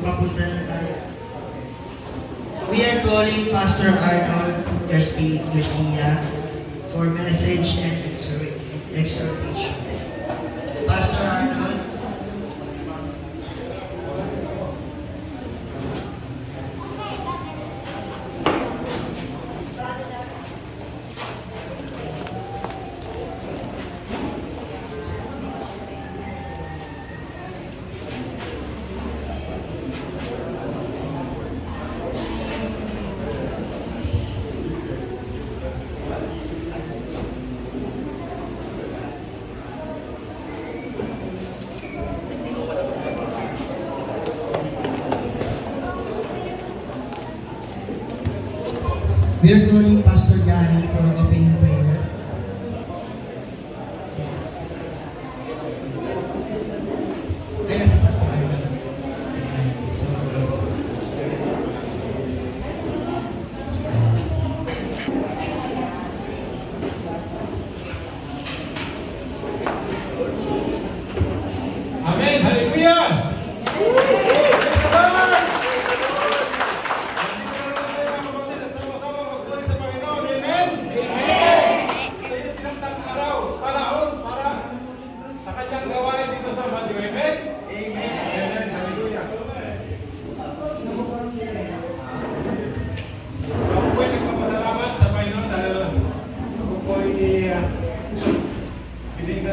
mapunta na tayo. We are calling Pastor Arnold Garcia for message and exhortation. Pastor Arnold. We are calling Pastor Gary for opening prayer. Kaya si Pastor Gary. Amen. Hallelujah.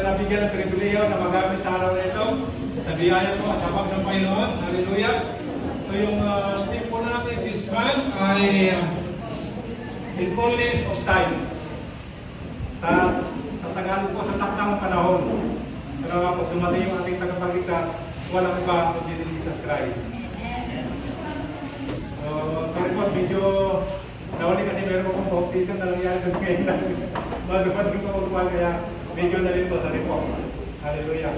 Nabigyan ng pribileyo na magamit sa araw na ito sa biyaya po at habag ng Panginoon. Hallelujah. So yung theme po natin this month ay in fullness of time. Sa Tagalog po, sa takdang panahon. Pero nga po, dumating yung ating tagapagligtas, walang iba kundi si Jesus Christ. So, sorry po, medyo nawali kasi meron po baptism na nangyari sa ngayon na madumating po magkuhan kaya medyo na rin po sa po. Hallelujah.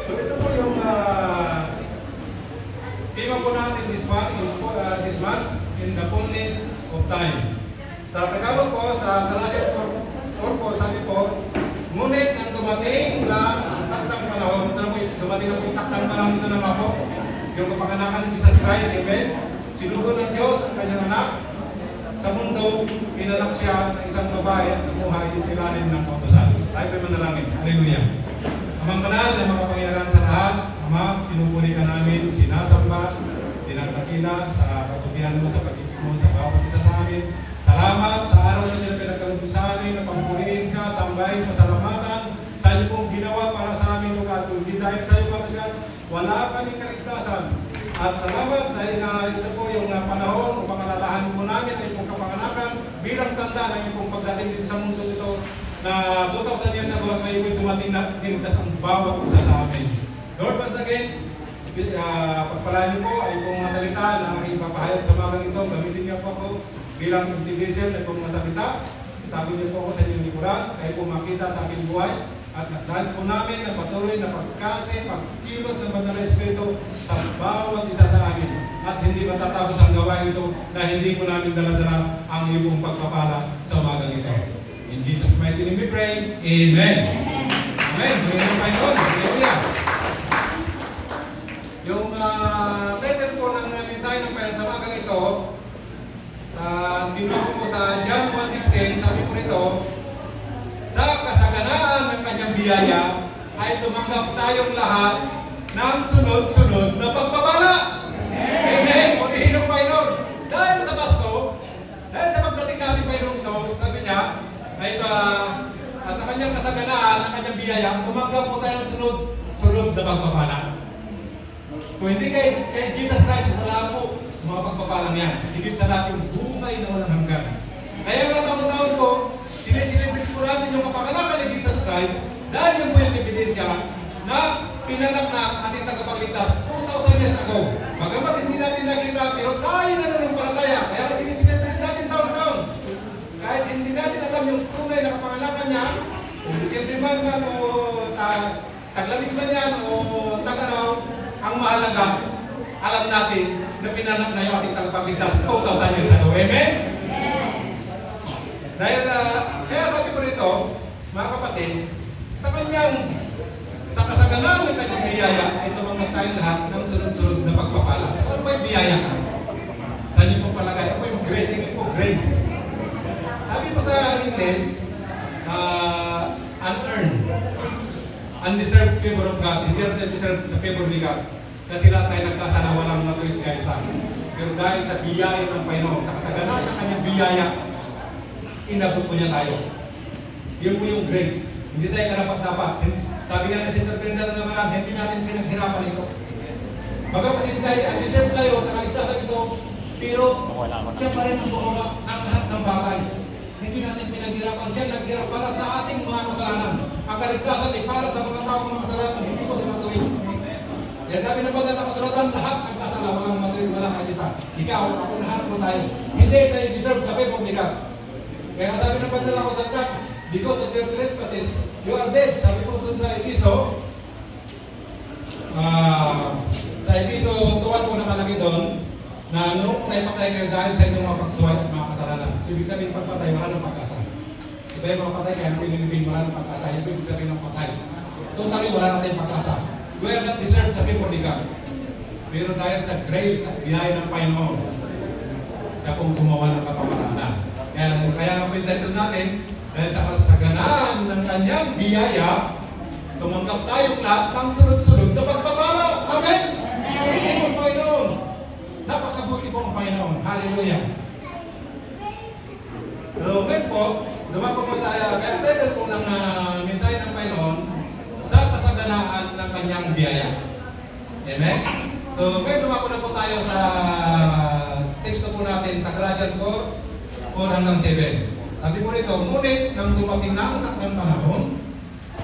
So ito po yung tema po natin this month, in the fullness of time. Sa Tagalog po, sa Galatians 4 po, sabi po, ngunit ang dumating na ang takdang panahon, ito na po, dumating na po yung takdang panahon dito na po, yung kapanganakan ng Jesus Christ, amen? Sinugo ng Diyos ang kanyang anak, sa mundo, pinalak siya ng isang babae at namuhay sa ilalim ng kautosan. Tayo po'y manalangin. Hallelujah. Amang banal na makapangyarihan sa lahat, Ama, pinupuri ka namin, sinasamba, tinagtakila sa kabutihan mo, sa pag-ibig mo, sa bawat isa sa amin. Salamat sa araw na nila pinagkalugod sa amin, na pagpurihin ka, sambahin, pasalamatan, sa iyo pong ginawa para sa amin, O God. Hindi dahil sa iyo, Patagat, wala kaming kaligtasan. At salamat dahil na ito po yung panahon upang alalahanin po namin ay pong kapanganakan bilang tanda ng iyong pagdating dito sa mundo ito na 2,000 years ago kayo ay dumating na dinigtas ang bawat isa sa amin. Lord, once again, pagpalaan niyo po ay pong mga salita na aking papahayag sa magang ito. Gamitin niyo po ako bilang integration ay pong masalita. Itabi niyo po ako sa inyong likuran. Kayo po makita sa aking buhay. At nagdahil po namin na patuloy na pagkasi, pagkilos ng Banal na Espiritu sa bawat isa sa amin. At hindi matatapos ang gawain ito na hindi po namin daladala ang iyong pagpapala sa umagang ito. In Jesus' mighty name we pray. Amen. Amen. Amen. Panginoon. Hallelujah. Yung title po ng mensahe ng Panginoon sa umagang ito, ginawa ko po sa John 1:16, sabi ko rito, sa kasaganaan ng kanyang biyaya ay tumanggap tayong lahat ng sunod-sunod na pagpapala. Amen. Purihin ng Panginoon. Dahil sa Pasko, dahil sa pagdating natin Panginoong Sos, sabi niya, ay sa kanyang kasaganaan ng kanyang biyaya, tumanggap po tayo ng sunod-sunod na pagpapala. Kung hindi kay Jesus Christ, wala po mga pagpapalang yan. Higit sa lahat yung buhay na walang hanggan. Kaya mga taon-taon po, sineselebrate po natin yung kapanganakan ni Jesus Christ dahil yun po yung ebidensya na pinanap na ating tagapagligtas 2,000 years ago. Bagamat hindi natin nakita, pero tayo na nananampalataya. Kaya kasi sineselebrate natin taon-taon. Kahit hindi natin alam yung tunay na kapanganakan niya, kung Disyembre man o taglamig man yan o tag-araw, ang mahalaga, alam natin na pinanap na yung ating tagapagligtas 2,000 years ago. Amen? Dahil, kaya sabi ko rito, mga kapatid, sa kasaganaan ng kanyang biyaya ay tumanggap tayong lahat ng sunod-sunod na pagpapala. So ano ba yung biyaya? Saan niyo po palagay? Ano yung grace? English po, grace. Sabi po sa English, unearned, undeserved favor of God. Hindi natin deserve sa favor ni God. Kasi lahat tayo nagkasala, walang matuwid kahit sa akin. Pero dahil sa biyaya ng Panginoon, sa kasaganaan ng kanyang biyaya, inabot po niya tayo. Yun po yung grace. Hindi tayo karapat-dapat. Sabi nga na Sister Brenda na naman, hindi natin pinaghirapan ito. Bagamat hindi tayo, undeserved tayo sa kaligtasan ito, pero siya pa rin ang gumawa ng lahat ng bagay. Hindi natin pinaghirapan. Siya naghirap para sa ating mga kasalanan. Ang kaligtasan ay para sa mga taong mga kasalanan, hindi po sa matuwid. Kaya sabi ng banal na kasulatan, lahat nagkasala, walang matuwid, walang kaligisa. Ikaw, ako, lahat mo tayo. Hindi tayo deserve sa favor ni God. Kaya sabi ng banal na kasulatan, because of your trespasses, you are dead. Sabi po dun sa Episo, sa Episo 2 po nakalagay doon, na noong naipatay kayo dahil sa inyong mga pagsuway at mga kasalanan. So, ibig sabihin pagpatay, wala ng pag-asa. Iba yung mga patay, kaya natin nilibing, wala ng pag-asa. Yung ibig sabihin ng patay. Totally, wala natin pag-asa. We are not deserved sa favor ni God. Pero dahil sa grace at biyaya ng Panginoon, siya pong gumawa ng kapamarangan. Kaya nga po yung title natin, dahil sa kasaganaan ng kanyang biyaya, tumanggap tayong lahat ng sunod-sunod na pagpapala. Amen? Amen po, Panginoon. Napakabuti po ang Panginoon. Hallelujah. So, ngayon po, dumako po tayo. Kaya title po ng mensahe ng Panginoon, sa kasaganaan ng kanyang biyaya. Amen? So, ngayon dumako na po tayo sa teksto po natin sa Galatians 4 hanggang 7. Sabi po rito, ngunit nang dumating na ang takdang panahon,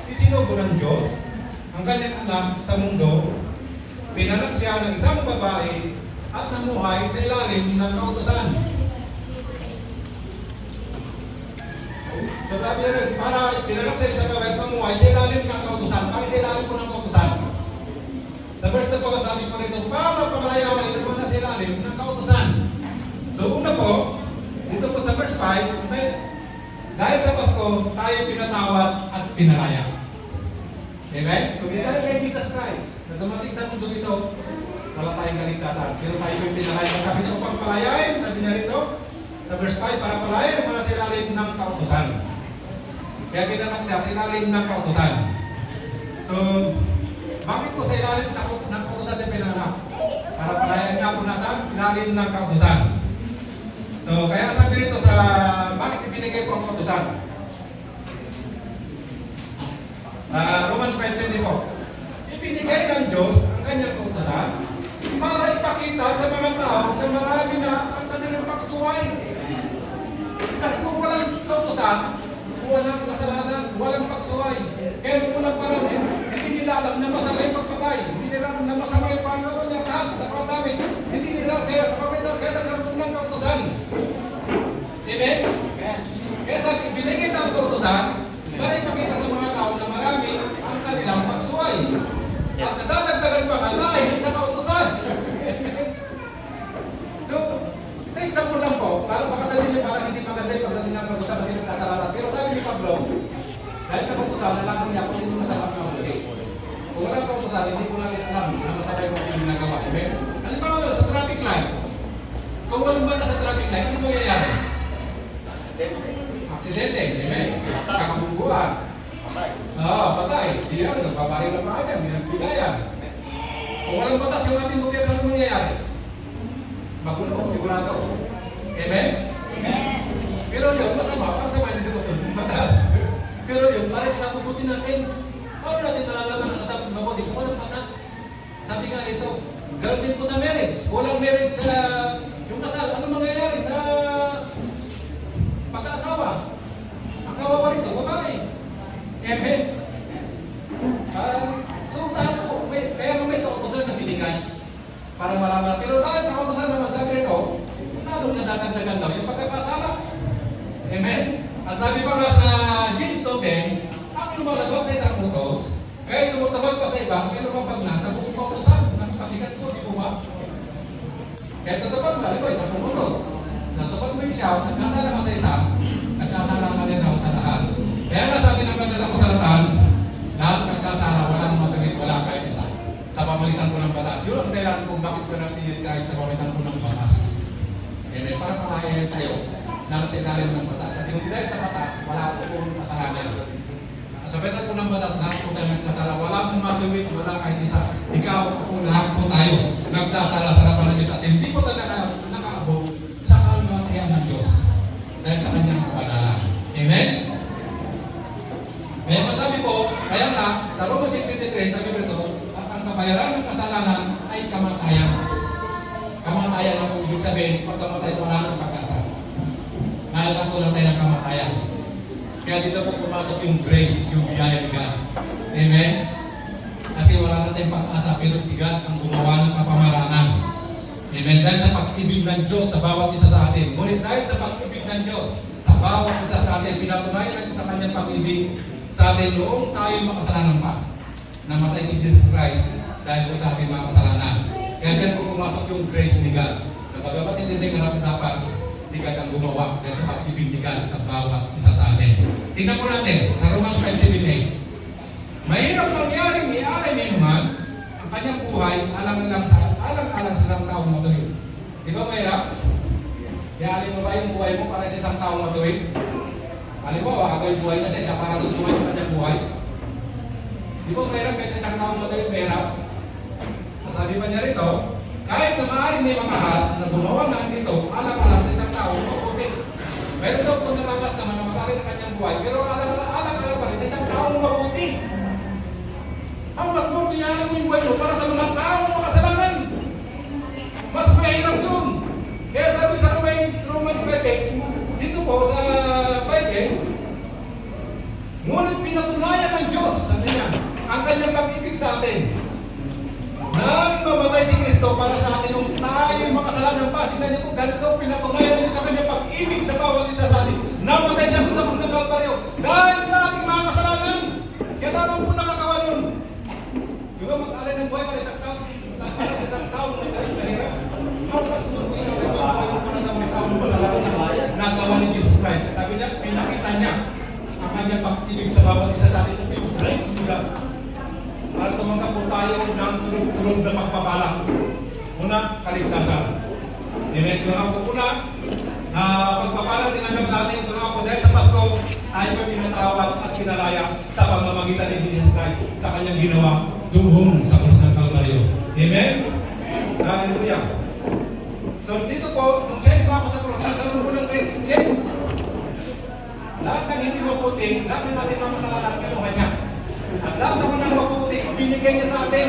isinugo ng Diyos ang kanyang anak sa mundo, pinanak siya ng isang babae at namuhay sa ilalim ng kautusan. So sabi rin, para pinanak siya ng isang babae at namuhay sa ilalim ng kautusan. Bakit sa ilalim po ng kautusan? Sa verse na po, sabi po rito, para paglayawan ay naman na sa ilalim ng kautusan. So una po, dito po sa verse 5, dahil sa Pasko, tayo pinatawad at pinalaya. Amen? Kung di tayo kay Jesus Christ, na dumating sa mundo ito, wala tayong kaligtasan. Pero tayo yung pinalaya. Sabi niya, upang palayain, sabi niya rito, sa verse 5, para palayain naman sa ilalim ng kautusan. Kaya pinanak siya sa ilalim ng kautusan. So, bakit po sa ilalim ng kautusan siya pinanak? Para palayain nga po nasa ilalim ng kautusan. So, kaya nasabi rito sa bakit ibinigay po ang kautusan? Romans 5:20 po. Ibinigay ng Diyos ang kanyang kautusan para ipakita sa mga tao na marami na ang kanilang pagsuway. Kasi kung walang kautusan, walang kasalanan, walang pagsuway. Kaya nung unang panahon, hindi nila alam na masama yung pagpatay. Hindi nila alam na masama yung pangalaman niya lahat. Napakadamit. Hindi nila kaya sa pamitan, kaya nagkaroon ng kautusan. Amen? Kaya sabi, binigay ng kautusan para ipakita sa mga tao na marami ang kanilang pagsuway. At nadadagdagan pa nga dahil sa kautusan. So, take example lang po, para makasabi niyo parang hindi maganda yung pagdating ng kautusan kasi nagkasalanan. Pero sabi ni Pablo, dahil sa kautusan, nalaman niya kung hindi masarap na mabuti. Kung walang kautusan, hindi ko lang alam na masarap yung hindi ginagawa. Amen? Ano ba nga sa traffic light? Kung walang bata sa traffic light, ano mangyayari? Aksidente, amen? Kakabungguan. Patay. Hindi na, nagpaparin lang mga dyan, hindi nagbigayan. Kung walang batas yung ating gobyerno, ano mangyayari? Makulong, sigurado. Amen? Amen. Pero yun, masama, hindi sinusunod ng batas. Pero yun, para sa kapuputin natin, paano natin nalalaman ang masabot mabuti kung walang batas? Sabi nga dito, ganoon din po sa marriage. Walang marriage sa yung kasal, ano mangyayari sa pagkaasawa? Ang kawawa rito, babae. Amen. So, lahat po, kaya may kautusan na binigay para malaman. Pero dahil sa kautusan naman, sabi nito, lalong nadadagdagan daw yung pagkakasala. Amen? At sabi pa nga sa James 2:10, ang lumalabag sa isang utos, kaya tumutawag pa sa iba, may lumabag na sa buong kautusan. Napakabigat po, di po ba? Kaya tatapag mo, alam mo, isang utos. Natapag mo yung siya, nagkasala ka sa isa, nagkasala ka din ako sa lahat. Kaya nga sabi ng banal na kasalatan, lahat nagkasala, walang magaling Jesus Christ sa pamitan po ng batas. Amen. Para patayin tayo na nasa ilalim ng batas. Kasi kung di dahil sa batas, wala po pong kasalanan. Sa pamitan po ng batas, lahat po tayo nagkasala. Wala pong matuwid, wala kahit isa. Ikaw po, lahat po tayo nagkasala sa harapan ng Diyos. At hindi po tayo nakaabot sa kalwatihan ng Diyos dahil sa kanyang kabanalan. Amen? May masabi po, kaya nga, sa Romans 6:23, sabi ko ito, ang kabayaran ng kasalanan ay kamatayan. Kamatayan ang ibig sabihin, pagkamatay wala ng pagkasa. Nalakatulan tayo ng kamatayan. Kaya dito po pumasok yung grace, yung biyaya ni God. Amen? Kasi wala na tayong pag-asa, pero si God ang gumawa ng kapamaranan. Amen? Dahil sa pag-ibig ng Diyos sa bawat isa sa atin. Ngunit dahil sa pag-ibig ng Diyos sa bawat isa sa atin, pinatunayan natin sa kanyang pag-ibig sa atin noong tayo makasalanan pa. Namatay si Jesus Christ dahil po sa ating mga kasalanan. Kaya dyan po pumasok yung grace ni God. Sa bagamat hindi tayo karapat-dapat, si God ang gumawa dahil sa pag-ibig ni God sa bawat isa sa atin. Tingnan po natin sa Romans 5:7-8. Mahirap mangyari ni Alan ni naman ang kanyang buhay alang-alang sa isang taong matuwid. Di ba mahirap? Yari mo ba yung buhay mo para sa isang taong matuwid? Halimbawa, ako yung buhay na siya para tutuwa yung kanyang buhay. Di ba mahirap kahit sa isang taong matuwid, mahirap? Masabi pa niya rito, kahit na maaaring may mga has na gumawa na dito, alang-alang sa isang taong mabuti. Meron daw po nalagat naman na mag-ari ng kanyang buhay, pero alang-alang pa rin sa isang taong mabuti. Ang mas mo siyalang yung buhay mo para sa mga taong makasalanan. Mas mahirap yun. Kaya sabi sa Romans 5, dito po sa 5, ngunit pinatunayan ng Diyos, sabi niya, ang kanyang pag-ibig sa atin. Nang mamatay si Kristo para sa atin nung tayo'y makasalanan pa. Tingnan niyo po, ganito pinatunayan niya sa kanyang pag-ibig sa bawat isa sa atin. Namatay siya sa krus ng Kalbaryo dahil sa ating mga kasalanan. Kaya naman po nakakawa nun. Di ba mag-alay ng buhay para sa isang taong mahirap? Ang pastor ko yung alay ng buhay mo para sa mga taong kasalanan na nagawa ni Jesus Christ. Sabi niya, pinakita niya ang kanyang pag-ibig sa bawat isa sa atin. Yung grace niya. Para tumanggap po tayo ng sunod-sunod na pagpapala. Una, kaligtasan. Amen. Kung nga po una, na pagpapala tinanggap natin, ito nga po dahil sa Pasko, tayo pa pinatawad at kinalaya sa pamamagitan ni Jesus Christ sa kanyang ginawa doon sa krus ng Kalbaryo. Amen? Hallelujah. So dito po, nung siya pa ako sa krus, nagkaroon po ng great. Lahat ng hindi mabuti, lahat ng ating mga kasalanan, kinuha niya. At lahat ng mga mabuti, binigay niya sa atin.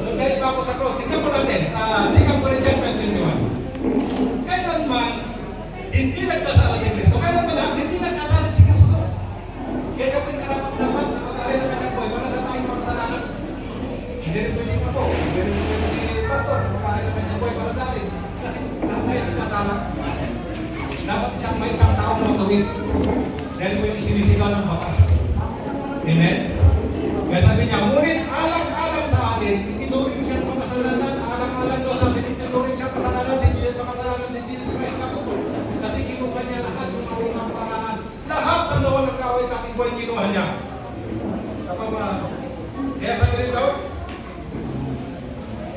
So siya pa ako sa krus. Tignan po natin sa 2 Corinthians 5:21. Kailanman, hindi nagkasala si Kristo. Kailanman hindi nagkasala si Kristo. Kaya sa pagkarapat naman na mag-alay ng kanyang buhay para sa tayong makasalanan. Hindi rin pwede pa po. Hindi rin pwede si Pastor mag-alay ng kanyang buhay para sa atin. Kasi lahat tayo nagkasala. Dapat may isang taong matuwid. Dahil po yung isinisigaw ng batas. Amen? Kaya sabi niya, ngunit alang-alang sa atin, itinuring siyang makasalanan. Alang-alang daw sa atin, itinuring siyang makasalanan. Si Jesus makasalanan, si Jesus Christ makasalanan. Kasi kinuha niya lahat yung ating makasalanan. Lahat ng nawa ng kaway sa ating buhay, kinuha niya. Kaya sabi nito,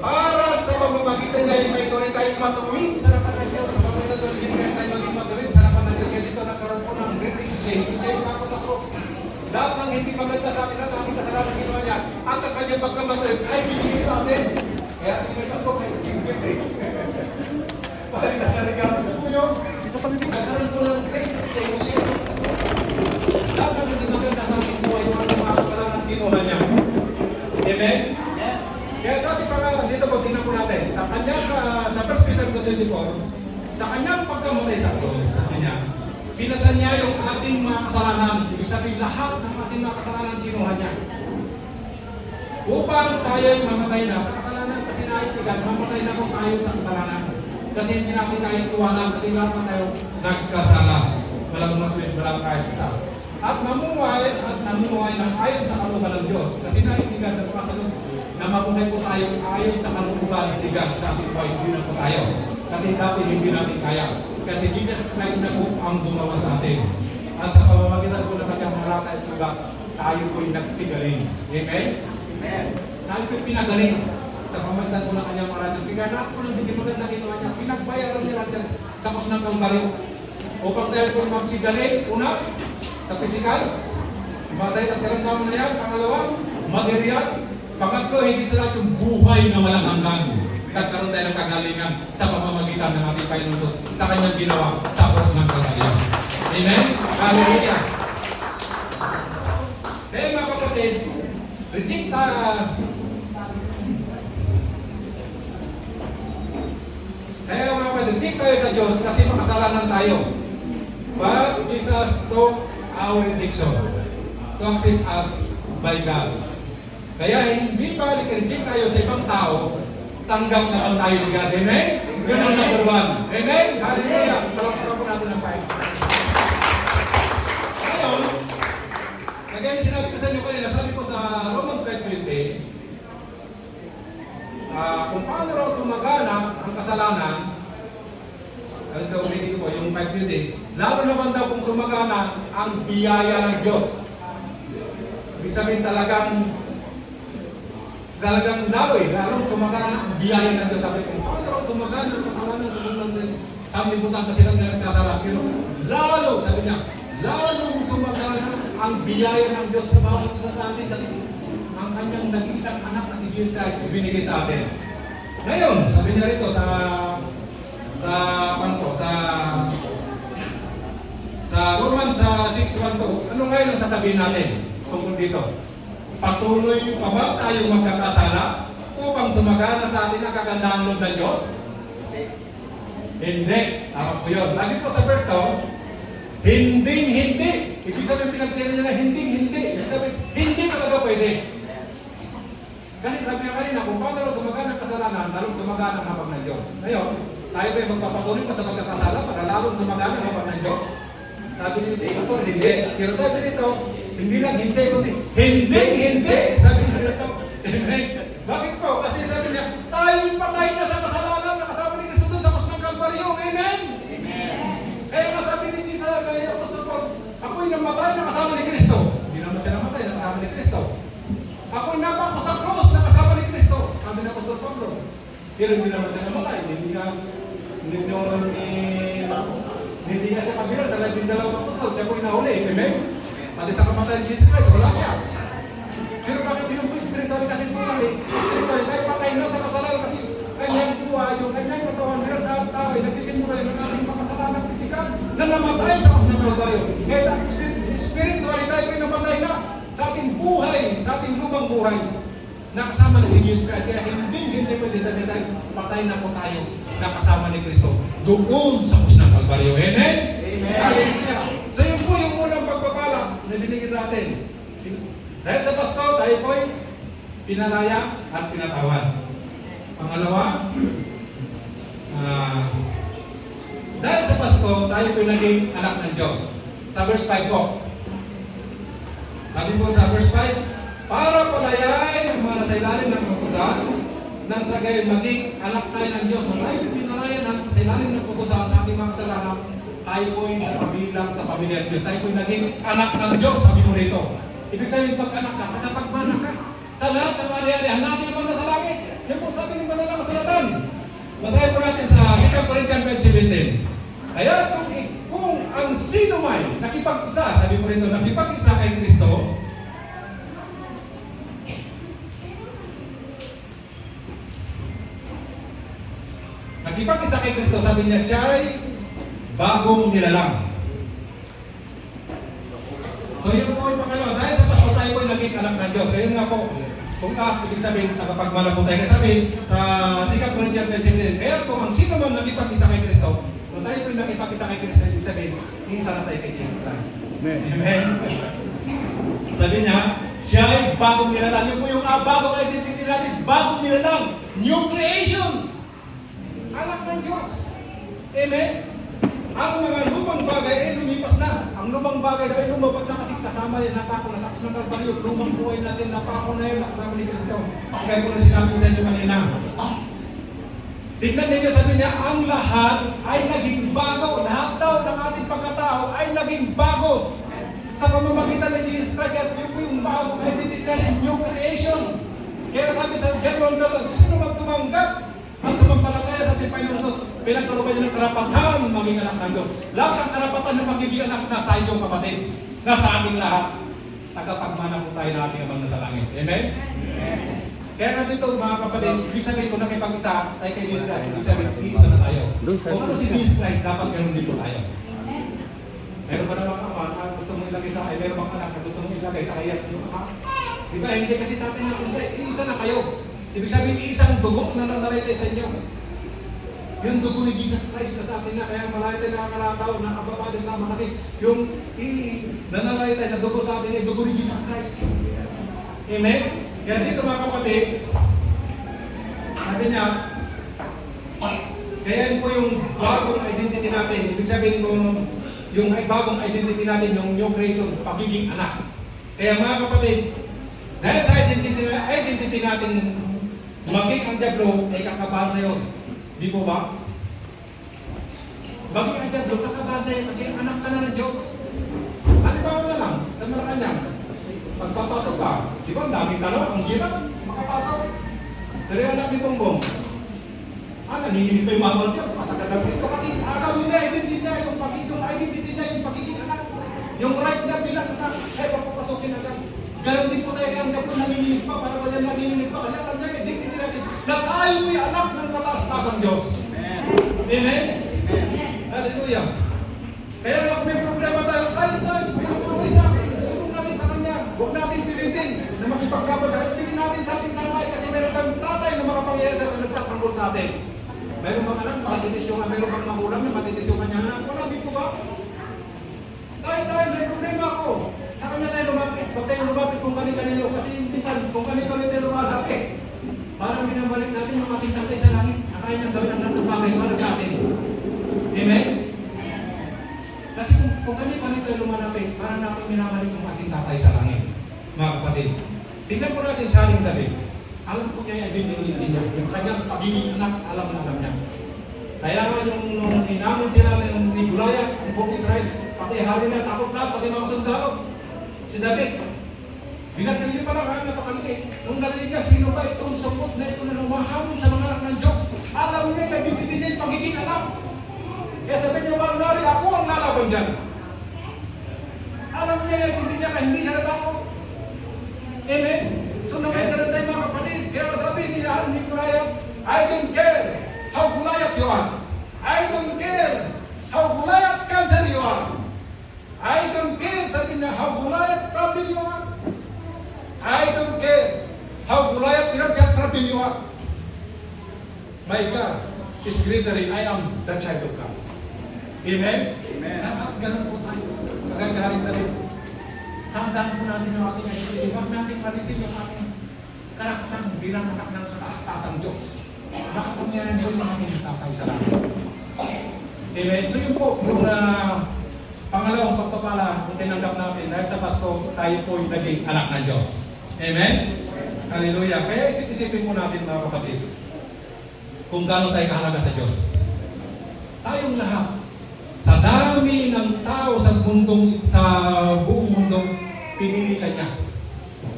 para sa pamamagitan niya, may ituloy tayong matuwid sa harapan ng Diyos. Sa pamamagitan ng Jesus Christ tayo maging matuwid sa harapan ng Diyos. Kaya dito nagkaroon po ng great exchange. Exchange ako sa cross. Lahat ng hindi maganda sa atin at aming kasalanan ginawa niya. At ang kanyang pagkamatuwid ay bibigay sa atin. Kaya tingnan ko may gift eh. Palitan na regalo po yun. Nagkaroon po ng great exchange. Lahat ng hindi maganda sa ating buhay, yung mga kasalanan ginawa niya. Amen? Kaya sabi pa nga, dito po, tingnan po natin. Sa kanyang, sa 1 Peter 2:24, sa kanyang pagkamatay sa krus, sabi niya, pinasan niya yung ating mga kasalanan. Ibig sabihin, lahat ng ating mga kasalanan kinuha niya. Upang tayo'y mamatay na sa kasalanan kasi naitigan, mamatay na po tayo sa kasalanan. Kasi hindi natin kahit iwanan kasi lahat na tayo nagkasala. Walang matuwid, walang kahit isa. At namuhay ng ayon sa kalooban ng Diyos. Kasi naitigan na kasunod na mabuhay po tayo ayon sa kalooban ni God sa ating buhay. Hindi na po tayo. Kasi dati hindi natin kaya. Kasi Jesus Christ na po ang gumawa sa atin. At sa pamamagitan po ng kanyang marata at sugat, tayo po'y nagsigaling. Amen? Amen. Tayo po'y pinagaling. sa pamagitan po ng kanyang mga radios. Kaya lahat po ng hindi maganda ginawa niya, pinagbayaran niya lahat yan sa krus ng Kalbaryo. Upang tayo po magsigaling, una, sa pisikal, masay at karamdaman na yan. Pangalawa, material. Pangatlo, hindi sa lahat yung buhay na walang hanggan. Nagkaroon tayo ng kagalingan sa pamamagitan ng ating Panginoon sa kanyang ginawa sa krus ng Kalbaryo. Amen? Hallelujah! Kaya mga kapatid, reject kaya mga kapatid, reject tayo sa Diyos kasi makasalanan tayo. But Jesus took our rejection to accept us by God. Kaya hindi pa reject tayo sa ibang tao, tanggap na lang tayo ni God. Amen? Yun ang number one. Amen? Hallelujah! Palakpakan po natin ang Panginoon. Ngayon, kagaya na sinabi ko sa inyo kanina, sabi ko sa Romans 5:20, kung paano raw sumagana ang kasalanan, ito ulitin ko po, yung 5:20, lalo naman daw kung sumagana ang biyaya ng Diyos. Ibig sabihin talagang lalong sumagana ang biyaya ng Diyos. Sabi kung paano raw sumagana ang kasalanan sa sanlibutan kasi lang na nagkasala. Pero lalo, sabi niya, lalong sumagana ang biyaya ng Diyos sa bawat isa sa atin kasi ang kanyang nag-iisang anak na si Jesus Christ ibinigay sa atin. Ngayon, sabi niya rito sa Romans 6:1-2, ano ngayon ang sasabihin natin tungkol dito? Patuloy pa ba tayong magkakasala upang sumagana sa atin ang kagandahan loob ng Diyos? Hindi. Tama po yun. Sabi po sa verse 2, hindi. Ibig sabihin pinagtira niya na hindi. Ibig sabihin, hindi talaga pwede. Kasi sabi niya kanina, kung paano lang sumagana ang kasalanan, lalong sumagana ang habag ng Diyos. Ngayon, tayo ba magpapatuloy pa sa pagkakasala para lalong sumagana ang habag ng Diyos? Sabi nito, hindi. Pero sabi nito, hindi lang hindi, kundi hindi. Sabi nito, amen. Bakit po? Kasi sabi niya, tayo patay na sa kasalanan, nakasama ni Kristo doon sa krus ng Kalbaryo. Amen? Kaya nga sabi ni Jesus, kaya Apostol Paul, ako'y namatay na kasama ni Kristo. Hindi naman siya namatay na kasama ni Kristo. Ako'y napako sa cross na kasama ni Kristo. Sabi ni Apostol Pablo. Pero hindi naman siya namatay. Hindi nga siya kabilang sa 12 putol. Siya po'y nahuli. Amen? Pati sa kamatay ni Jesus Christ, wala siya. Pero bakit yung spiritual kasi tumali? Spiritual, tayo patay na sa kasalanan kasi kanyang buhay, yung kanyang katawan, meron sa tao, nagsisimula yung ating makasalanan pisikal na namatay sa krus ng Kalbaryo. Kaya spiritually tayo ay namatay na sa ating buhay, sa ating lumang buhay na kasama na si Jesus Christ. Kaya hindi pwede sabihin tayo, patay na po tayo na kasama ni Kristo doon sa krus ng Kalbaryo. Amen? Amen. Hallelujah. So yun po yung unang pagpapala na binigay sa atin. Dahil sa Pasko, tayo po'y pinalaya at pinatawad. Pangalawa, dahil sa Pasko, tayo po'y naging anak ng Diyos. Sa verse 5 po. Sabi po sa verse 5, para palayain ang mga nasa ilalim ng kautusan, nang sa gayon maging anak tayo ng Diyos. Nang tayo pinalayan ang nasa ilalim ng kautusan sa ating mga kasalanan, tayo po'y nakabilang sa pamilya ng Diyos. Tayo po'y naging anak ng Diyos, sabi mo rito. Ibig sabihin pag-anak ka, nakapagmana ka. Sa lahat ng ari-arihan natin ang banda sa langit. Yan po sabi ng banal na kasulatan. Basahin po natin sa 2 Corinthians 5:17. Kaya kung ang sino may nakipag-isa, sabi mo rito, nakipag-isa kay Kristo, nakipag-isa kay Kristo, sabi niya, siya'y bagong nilalang. So yun po yung pangalawa. Dahil sa Pasko tayo po yung naging anak ng Diyos. Kaya yun nga po, kung ibig sabihin, nakapagmana po tayo. Kaya sabi, sa 2 Corinthians 5:17, kaya po, ang sino man nakipag-isa kay Kristo, kung tayo po yung nakipag-isa kay Kristo, ibig sabihin, isa na tayo kay Jesus Christ. Amen. Sabi niya, siya ay bagong nilalang. Yun po yung bagong identity natin. Bagong nilalang. New creation. Anak ng Diyos. Amen. Ang mga lumang bagay ay lumipas na. Ang lumang bagay ay lumapat na kasi kasama yan, napako na sa krus ng Kalbaryo. Lumang buhay natin, napako na yun, nakasama ni Kristo. Kaya po na sinabi ko sa inyo kanina. Tignan ninyo, sabi niya, ang lahat ay naging bago. Lahat daw ng ating pagkatao ay naging bago. Sa pamamagitan ng Jesus Christ, at yun po yung bago identity natin, new creation. Kaya sabi sa Deuteronomy tumanggap. Sino magtumanggap? At sumampalataya sa ating Panginoon Jesus, pinagkaroon niya ng karapatan maging anak ng Diyos. Lahat ng karapatan ng magiging anak na sa inyong kapatid, na sa ating lahat. Tagapagmana po tayo na ating Amang nasa langit. Amen? Kaya nandito mga kapatid, ibig sabihin ko nakipag-isa tayo kay Jesus Christ. Ibig sabihin, iisa na tayo. Kung ano si Jesus Christ, dapat ganoon din po tayo. Meron ba namang ama na gusto mong ilagay sa kanya? Meron bang anak na gusto mong ilagay sa kanya? Di ba? Hindi kasi tatay natin siya. Iisa na kayo. Ibig sabihin, isang dugo na nanarete sa inyo. Yung dugo ni Jesus Christ na sa atin na, kaya malayo tayo nakakalataw na kababa din sa mga kasi yung nanarete na dugo sa atin ay dugo ni Jesus Christ. Amen? Kaya dito mga kapatid, sabi niya, kaya yun po yung bagong identity natin. Ibig sabihin ko, yung bagong identity natin, yung new creation, pagiging anak. Kaya mga kapatid, dahil sa identity natin, maging ang Diablo ay kakabahan sa'yo. Di po ba? Maging ang Diablo, kakabahan sa'yo kasi anak ka na ng Diyos. Halimbawa na lang, sa Malacanang, pagpapasok ka, di ba, daming tanong, ang hirap, makapasok. Pero yung anak ni Bongbong, nanginginig pa yung mamal niya, kasagad ito kasi alam niya, identity niya, yung identity niya, yung pagiging anak. Yung right niya bilang anak, ay papapasukin agad. Ganon din po tayo kaya ang Diablo nanginginig pa, para wala nanginginig pa, kasi alam niya, identity natin, na tayo may anak ng kataas-tasang Diyos. Amen? Hallelujah. Kaya nga kung may problema tayo, may kumaway sa akin, susunod natin sa Kanya. Huwag natin pilitin na makipaglaban sa akin. Pilitin natin sa ating tatay kasi meron tayong tatay na makapangyayari na nagtatanggol sa atin. Meron bang anak, matitis yung meron bang magulang na matitis yung kanyang anak? Wala, di po ba? Dahil, may problema ako. Sa Kanya tayo lumapit. Huwag tayo lumapit kung kani-kanino. Kasi minsan, kung kani-kanino tayo lumalapit, parang binabalik natin yung ating tatay sa langit. Nakaya niyang gawin ang lahat ng bagay para sa atin. Amen? Kasi kung kani-kanino tayo lumalapit, parang natin binabalik yung ating tatay sa langit. Mga kapatid, tignan po natin sa ating David. Alam po niya yung identity niya. Yung kanyang pagiging anak, alam niya. Kaya nga yung inamin sila ni Goliath, ang buong Israel, pati hari na, takot na, pati mga sundalo. Si David, binatili pa lang, napakaliit. Nung narinig niya, sino ba itong sapot na ito na lumahamon sa mga anak ng Diyos? Alam niya yung identity niya, yung pagiging anak. Kaya sabi niya, Magnari, ako ang lalaban dyan. Alam niya yung identity niya, kaya hindi siya natakot. Amen? So naman ganun tayo mga kapatid. Kaya sabi ni Goliath, I don't care how Goliath you are. I don't care how Goliath cancer you are. I don't care, sabi niya, how Goliath problem you are. I don't care how Goliath financial problem you are. My God is greater than I am the child of God. Amen? Amen. Dapat ganun po tayo. Kagagaling natin. Tandaan po natin yung ating identity. Huwag natin malitin yung ating karapatan bilang anak ng kataas-tasang Diyos. Nakapangyarihan po yung ating tatay sa langit. Amen. So yun po, yung pangalawang pagpapala kung tinanggap natin dahil sa Pasko, tayo po yung naging anak ng Diyos. Amen? Hallelujah. Kaya isip-isipin po natin mga kapatid kung gaano tayo kahalaga sa Diyos. Tayong lahat, sa dami ng tao sa buong mundo, pinili ka niya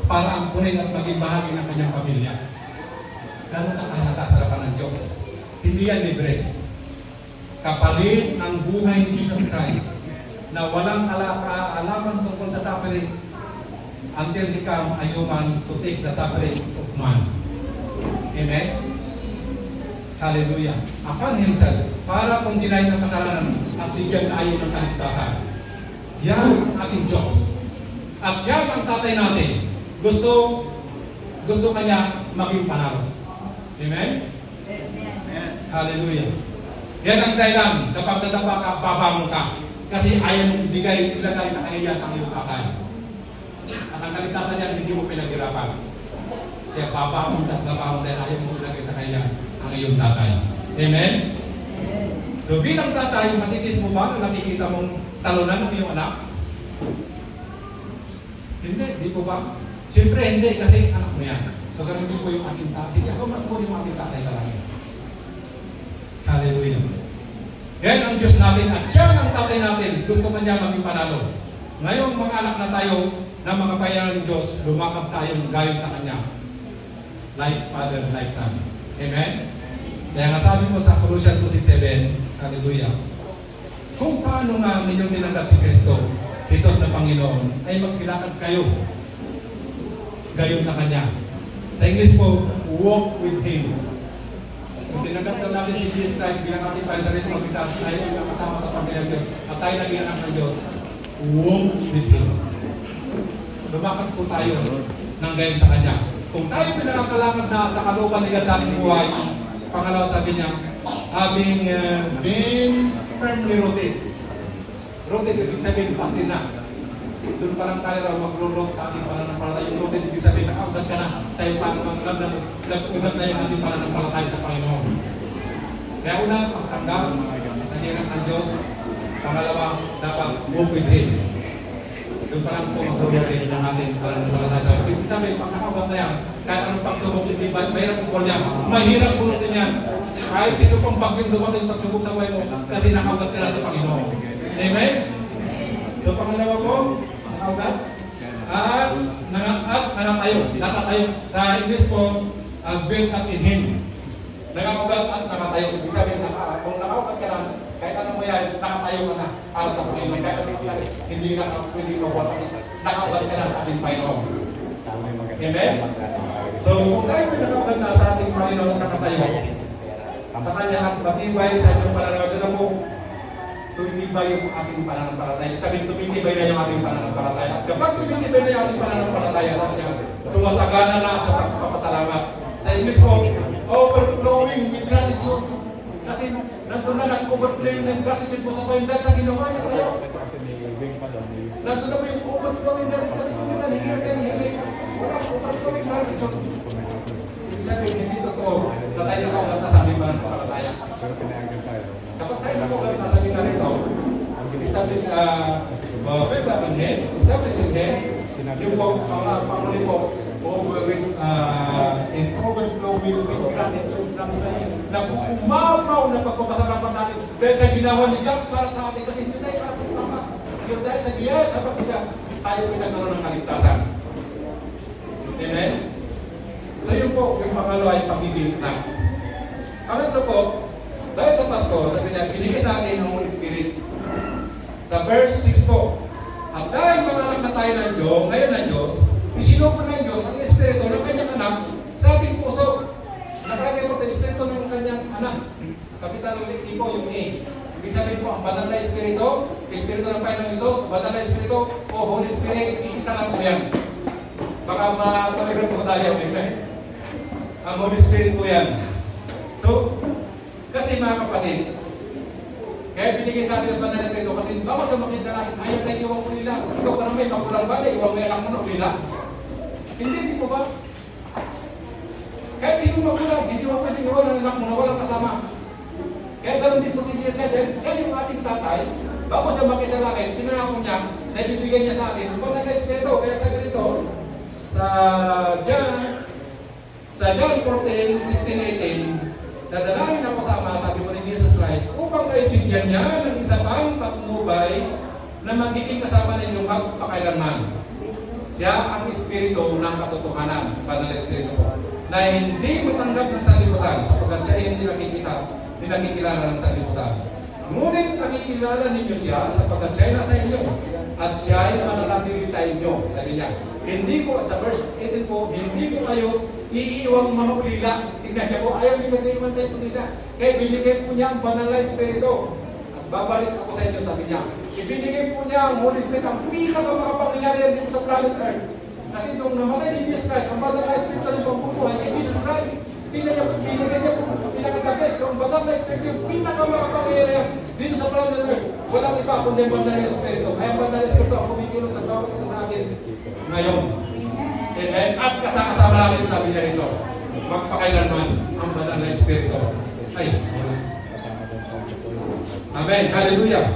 para ampunin at maging bahagi ng kanyang pamilya. Gano'n ang kahalaga sa harapan ng Diyos. Hindi yan libre. Kapalit ng buhay ni Jesus Christ na walang alaman tungkol sa suffering until he come a human to take the suffering of man. Amen? Hallelujah. Upon himself, para kung dinahin ng kasalanan at bigyan tayo ng kaligtasan. Yan ang ating Diyos. At yan ang tatay natin. Gusto kanya maging panalo. Amen? Amen. Hallelujah. Yan ang dahilan. Kapag nadapa ka, babangon ka. Kasi ayaw mong ilagay sa kanya ang iyong tatay. At ang kaligtasan yan, hindi mo pinaghirapan. Kaya babangon dahil ayaw mong ilagay sa kanya ang iyong tatay. Amen? So bilang tatay, matitis mo ba na nakikita mong talunan ng iyong anak? Hindi, di po ba? Siyempre hindi, kasi anak mo yan. So ganun din po yung ating tatay. Hindi ako matuloy yung ating tatay sa langit. Hallelujah. Yan ang Diyos natin at siya ang tatay natin. Gusto pa niya maging panalo. Ngayon mga anak na tayo na mga bayan ng Diyos, lumakad tayong gayon sa Kanya. like Father, like Son. Amen? Kaya nga sabi mo sa Colossians 2:6-7, hallelujah, kung paano nga ninyong tinanggap si Kristo, Jesus na Panginoon, ay magsilakad kayo gayon sa Kanya. Sa English po, walk with Him. Kung tinanggap na natin si Jesus Christ bilang ating Paisarit, magkita tayo kasama sa pamilya ng Diyos at tayo naging anak ng Diyos, walk with Him. Lumakad po tayo ng gayon sa Kanya. Kung tayo pinakakalakad na sa kalooban ni God sa ating buhay, pangalawa sabi niya, having been firmly rooted. Rooted, ibig sabihin, pati na. Doon pa lang tayo raw mag-root sa ating pananampalataya. Yung rooted, ibig sabihin, nakaugat ka na sa iyong pananampalataya. Nag-ugat na yung ating pananampalataya sa Panginoon. Kaya una, pagtanggap, nandiyan ng Diyos. Pangalawa, dapat walk with Him. Doon pa lang po mag-rooted ng ating pananampalataya. Ibig sabihin, pag nakaugat na yan, kahit anong pagsubok, hindi ba, mahirap po yan. Mahirap po natin yan. Kahit sino pang bagyong dumating pagsubok sa buhay mo, kasi nakaugat ka na sa Panginoon. Amen? So, pangalawa po, nakaugat. At nakatayo. Nakatayo. Sa English po, built up in Him. Nakaugat at nakatayo. Ibig sabihin, kung nakaugat ka na, kahit ano mo yan, nakatayo ka na para sa Panginoon. Kahit hindi na pwede mabuhat. Nakaugat ka na sa ating Panginoon. Amen? So, kung tayo may nakaugat na sa ating Panginoon, nakatayo. Sa Kanya at matibay sa inyong pananampalataya po, tumitibay yung ating pananampalataya. Sabihin, tumitibay na yung ating pananampalataya. At kapag tumitibay na yung ating pananampalataya, sabi niya, sumasagana na sa pagpapasalamat. Sa English po, overflowing with gratitude. Kasi nandun na nag-overflowing ng gratitude mo sa Panginoon sa ginawa niya sa'yo. Nandun na po yung overflowing gratitude mo na higit. Walang overflowing gratitude. Ibig sabihin, hindi totoo na tayo nakaugat na sa ating pananampalataya. Kapag tayo nakaugat na sa ating narito, establish in Him, establish in Him, yung po, panguli po, overflowing with gratitude na umamaw na pagpapasalamat natin dahil sa ginawa ni God para sa atin kasi hindi tayo para tama. Pero dahil sa biyaya sa pagkita, tayo pinagkaroon ng kaligtasan. Amen? So yun po, yung pangalo ay pagiging na. Ano po, dahil sa Pasko, sabi niya, binigay sa atin ng Holy Spirit. Sa verse 6 po, at dahil mga anak na tayo ng Diyos, ngayon ng Diyos, isinupo ng Diyos ang Espiritu ng kanyang anak sa ating puso. Nakalagay po sa Espiritu ng kanyang anak. Kapital ng tipo, yung A. Ibig sabihin po, ang banal na Espiritu, Espiritu ng Panginoong Diyos, banal na Espiritu, o Holy Spirit, isa lang po yan. Baka makalagay po tayo. Ang Holy Spirit po yan. So, kasi mga kapatid, kaya binigay sa atin ang banal na Espiritu kasi bawat sa makita natin, ayaw tayo iwang mo nila. Ikaw parang may magulang ba? Iwang mo anak mo na nila. Hindi po ba? Kahit sino magulang, hindi mo pwede iwang ang anak mo na walang kasama. Kaya ganoon din po si Jesus dahil siya yung ating tatay, bago sa makita langit, pinangako niya, na ibibigay niya sa atin, ang banal na Espiritu. Kaya sabi nito, sa John 14:16-18, dadalangin na kasama, sabi mo ni Jesus Christ, upang kayo bigyan niya ng isa pang patnubay na magiging kasama ninyo magpakailanman. Siya ang Espiritu ng katotohanan, banal na Espiritu po, na hindi matanggap ng sanlibutan, sapagkat siya ay hindi nakikilala ng sanlibutan. Ngunit nakikilala ninyo siya, sapagkat siya ay nasa inyo, at siya ay mananatili sa inyo, sabi niya. Hindi ko, sa verse 18 po, hindi ko kayo iiwang mga ulila. Tingnan niya po, ayaw bigyan kayo man tayo ulila. Kaya binigay po niya ang banal na Espiritu. At babalik ako sa inyo, sabi niya. Ibinigay po niya ang Holy Spirit, ang pinakamakapangyarihan dito sa planet Earth. Kasi nung namatay si Jesus Christ, ang banal na Espiritu ng pambubuhay kay Jesus Christ, tingnan niya po, binigay niya po, pinakatapos. Ang banal na Espiritu, yung pinakamakapangyarihan dito sa planet Earth. Walang iba kundi ang banal na Espiritu. Kaya ang banal na Espiritu ang kumikilo sa bawat isa sa atin ngayon. Amen? At kasama natin, sabi niya rito, magpakailanman ang banal na Espiritu. Ay, amen. Hallelujah.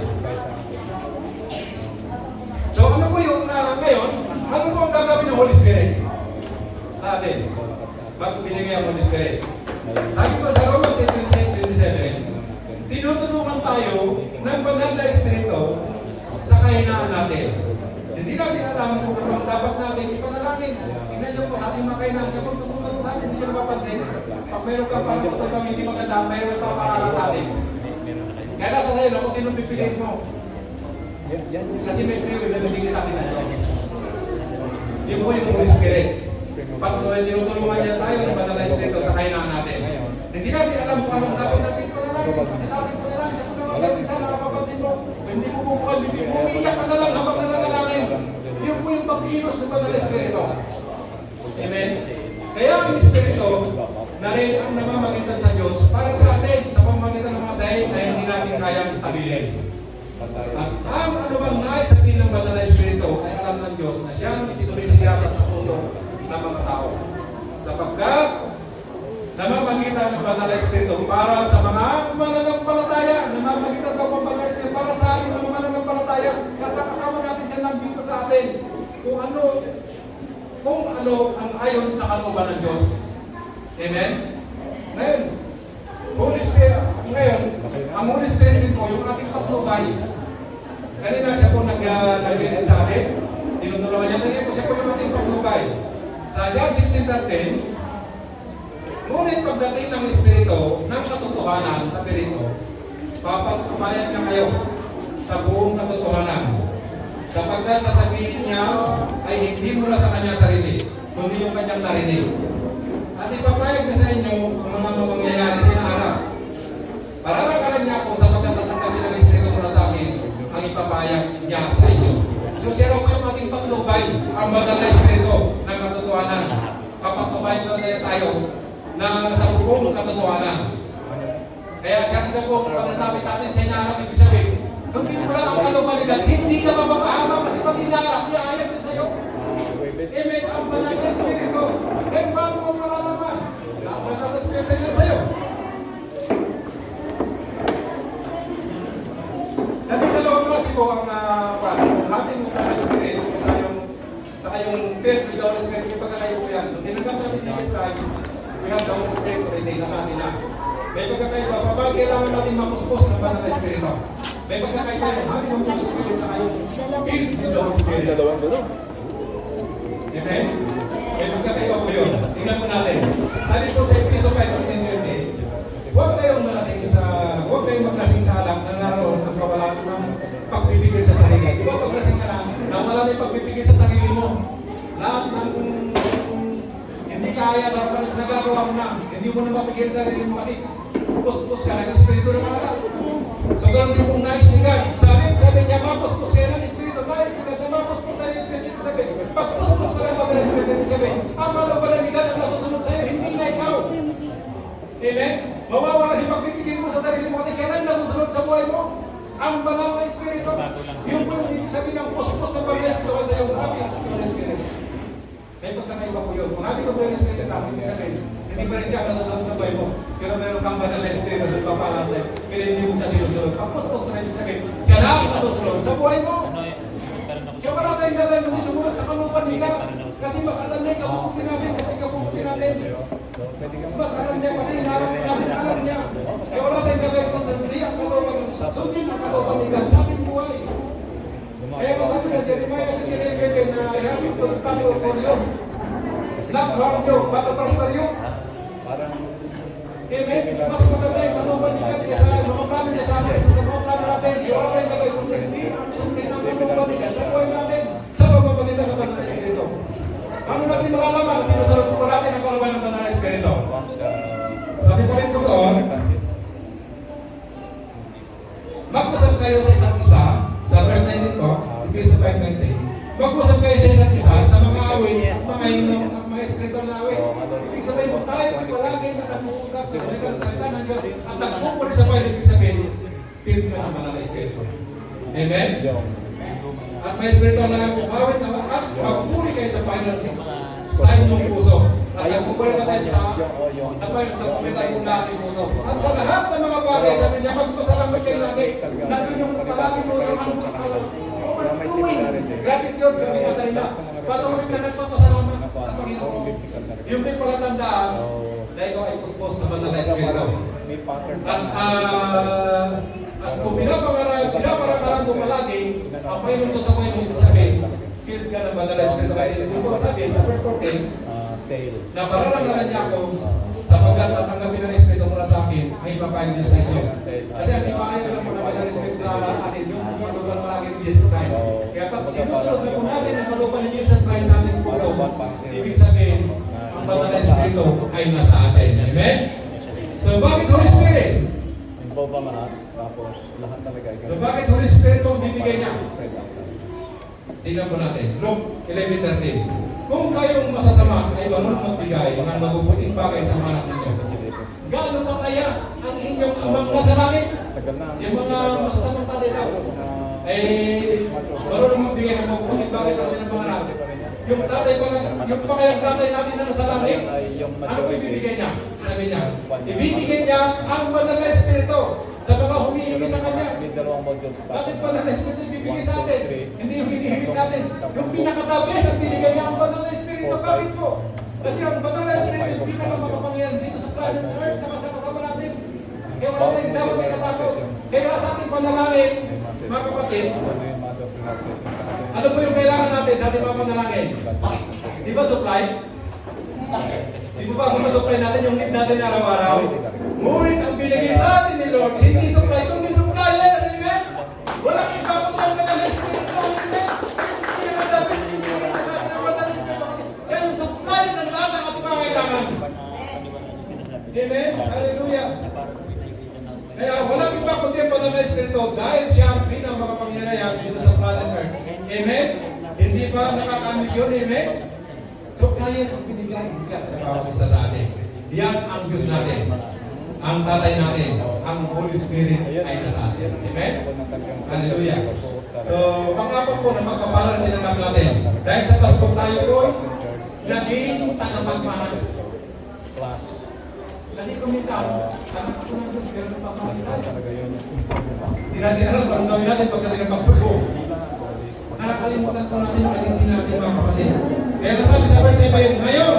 So, ano po yung ngayon? Ano po ang gagawin ng Holy Spirit sa atin? Bago binigay ang Holy Spirit. Sabi po sa Romans 8:27, tinutulungan tayo ng banal na Espiritu sa kahinaan natin. Hindi natin alam kung ano ang dapat natin ipanalangin. Tingnan niyo po sa ating mga kahinaan. Siya po tutulong sa atin. nyo napapansin, pag mayroon kang pangapatol kang hindi maganda, mayroon nagpapaalala sa atin. Kaya nasa sa'yo na kung sino pipiliin mo. Kasi may free will na nabigay sa atin na Diyos. Yun po yung Holy Spirit. Pag tinutulungan niya tayo ng Banal na Espiritu sa kailangan natin. Hindi natin alam kung anong dapat natin panalangin. Pati sa ating panalangin, sa panalangin, minsan nakapapansin mo, hindi mo bumukan, umiiyak ka na lang habang nananalangin. Yun po yung pagkilos ng Banal na Espiritu. Amen? Kaya ang Espiritu na rin ang namamagitan sa Diyos para sa atin, sa pamamagitan ng mga dahil na hindi natin kayang sabihin. At ang anumang nais sabihin ng Banal na Espiritu ay alam ng Diyos na siyang sumisiyasat sa puso ng mga tao. Sapagkat namamagitan ng Banal na Espiritu para sa mga mananampalataya, namamagitan ng Banal na Espiritu para sa ating mga mananampalataya, kasi kasama natin siya nandito sa atin kung ano ang ayon sa kalooban ng Diyos. Amen? Ngayon, Holy Spirit, ngayon, ang Holy Spirit din po, yung ating patnubay. Kanina siya po nag-lead sa atin. Tinutulungan niya. Kasi po siya po yung ating patnubay. Sa John 16:13, ngunit pagdating ng Espiritu, ng katotohanan sa Espiritu, papagpapayan niya kayo sa buong katotohanan. Sapagkat sasabihin niya ay hindi mula sa kanyang sarili, kundi yung kanyang narinig. At ipapayag na sa inyo ang mga mangyayari sa harap. Pararakalan niya ako sapagkat ang kami ng Espiritu mula sa akin ang ipapayag niya sa inyo. So siya raw po yung ating patnubay, ang Banal na Espiritu ng katotohanan. Papagpapayan na tayo na sa buong katotohanan. Kaya siya rin po pagkasabi sa atin sa inaarap, ibig sabihin, sundin mo lang ang kalumaligan, hindi ka mapapahamak kasi pag inaarap niya, ayag na sa'yo. Amen, ang Banal na Espiritu. Kaya paano mo malalaman? Ang Banal na Espiritu na sa'yo. Kasi dalawang klase po ang ating Banal na Espiritu sa yung faith with the Holy Spirit, yung pagkakayo po yan. Nung tinagam natin si Jesus Christ, we have the Holy Spirit already, nasa atin na. May pagkakaiba, kapag kailangan natin mapuspos ng Banal na Espiritu. May pagkakaiba yung having of the Holy Spirit sa kayong filled with the Holy Spirit. Amen? May pagkakaiba po yun. Tingnan po natin. Sabi po sa Episode 5:10, huwag kayong maglasing sa alak na naroon ang kawalan ng pagpipigil sa sarili. Di ba paglasing ka na wala na yung pagpipigil sa sarili mo? Lahat ng hindi kaya na nagagawa mo na, hindi mo na mapigil sa sarili mo kasi puspos ka ng Espiritu ng Aral. So ganoon din pong nais ni God. Sabi niya, mapuspos kayo ng Espiritu. Nais ni God na mapuspos tayo ng Espiritu. Sabi, pagpuspos ka ng Banal na Espiritu. Sabi, ang malabala ni God ang nasusunod sa'yo, hindi na ikaw. Amen? Mawawala yung pagpipigil mo sa sarili mo kasi siya na yung nasusunod sa buhay mo. Ang Banal na Espiritu. Yung po yung ibig sabihin ng puspos ng Banal na Espiritu sa iyong habi. May pagkakaiba po yun. Kung habi ko po yung Espiritu lang, ibig sabihin, hindi pa rin siya ang nasusunod sa buhay mo. Pero meron kang Banal na Espiritu at papalan sa'yo. Pero hindi mo siya sinusunod. Ang puspos na ibig sabihin, siya na ang nasusunod sa buhay mo. Siya para sa yung gawin, hindi sumunod sa kalooban ni God. Kasi mas alam niya, ikapuputi natin, kasi ikapuputi natin. Mas alam niya, pati inaarap natin, alam niya. Kaya wala tayong gawin kung hindi ang kalooban ng sundin ang kalooban ni God sa ating buhay. Kaya masabi sa Jeremiah 29:11 na I have to plan for you. Not harm you, but to prosper you. Amen? Mas maganda yung kalooban ni God kaya sa mga plano niya sa atin, sa mga plano natin, wala tayong gawin kung hindi ang sundin ang kalooban ni God sa buhay natin sa pamamagitan ng Banal na Espiritu. Ano natin malalaman? Sinusunod po natin ang kalooban ng Banal na Espiritu. Sabi ko rin po doon, mag-usap kayo sa isa't isa, sa verse 19 po, Episode 5:19. Mag-usap kayo sa isa't isa sa mga awit at mga himno at mga espiritual na awit. Ibig sabihin po, tayo ay palagi na nag-uusap sa salita ng Diyos at nagpupuli sa Panginoon. Ibig sabihin, filled ka ng Banal na Espiritu. Amen? At may espiritual na awit na at magpuri kayo sa Panginoon sa inyong puso. At nagpupuli ka tayo sa Panginoon sa pumitan mo na ating puso. At sa lahat ng mga bagay, sabi niya, magpasalamat kayo lagi. Nandun yung palagi mo yung overflowing gratitude kami natin na patuloy ka nagpapasalamat sa Panginoon. Yung may palatandaan na ikaw ay puspos sa Banal na Espiritu. At kung pinaparakaran mo palagi, ang Panginoon sa buhay mo sabihin, filled ka ng Banal na Espiritu. Kasi yung po sabihin sa verse 14, Sale. na pararangalan niya ako sapagkat tatanggapin ng Espiritu mula sa akin ay papayag niya sa inyo. Kasi ang ipakayag ng mga ng Espiritu sa atin, yung kaluban palagi ni Jesus Christ. Kaya pag sinusunod na po natin ang kaluban ni Jesus Christ sa ating puso, ibig sabihin, ang banal na Espiritu ay nasa atin. Amen? So bakit Holy Spirit? Involve ang lahat. Tapos lahat talaga. So bakit Holy Spirit ang bibigay niya? Tingnan po natin. Luke 11:13. Kung kayong masasama ay marunong magbigay ng mabubuting bagay sa mga anak ninyo, gaano pa kaya ang inyong amang nasa langit? Yung mga masasamang tatay daw ay marunong magbigay ng mabubuting bagay sa kanilang mga anak. Yung tatay pa lang, yung pa kayang tatay natin na nasa langit, ano po ibibigay niya? Sabi niya, ibibigay niya ang banal na Espiritu sa mga humihingi sa Kanya. Bakit banal na Espiritu ibibigay sa atin? Hindi yung hinihiling natin. Yung pinakatabis ang binigay niya ang banal na Espiritu. Bakit po? Kasi ang banal na Espiritu yung pinakamakapangyarihan dito sa planet Earth na kasama natin. Kaya wala tayong dapat ikatakot. Kaya sa ating panalangin, mga kapatid, ano po yung kailangan natin sa ating mga panalangin? Di ba supply? Di ba ba supply natin yung need natin araw-araw? Ngunit ang binigay sa atin ni Lord, hindi supply, kundi supplier. Amen? Walang ipapot ang banal na Espiritu. Amen? Pinagdapit yung binigay sa atin ng banal na Espiritu. Siya yung supply ng lahat ng ating mga kailangan. Amen? Hallelujah. Kaya walang iba kundi ang banal na Espiritu dahil siya ang pinakamakapangyarihan dito sa planet Earth. Amen? Hindi ba nakakamisyon? Amen? So kaya ang binigay sa bawat isa natin. Yan ang Diyos natin. Ang tatay natin. Ang Holy Spirit ay nasa atin. Amen? Hallelujah. So, pang-apat po na magkapalan tinanggap natin. Dahil sa Pasko tayo po, naging tagapagmana. Kasi kung minsan, anak ko ng Diyos, pero napapamana tayo. Hindi natin alam, parang gawin natin pagdating ng pagsuko. Nakakalimutan po natin ang identity natin, mga kapatid. Kaya nasabi sa verse 5, ngayon,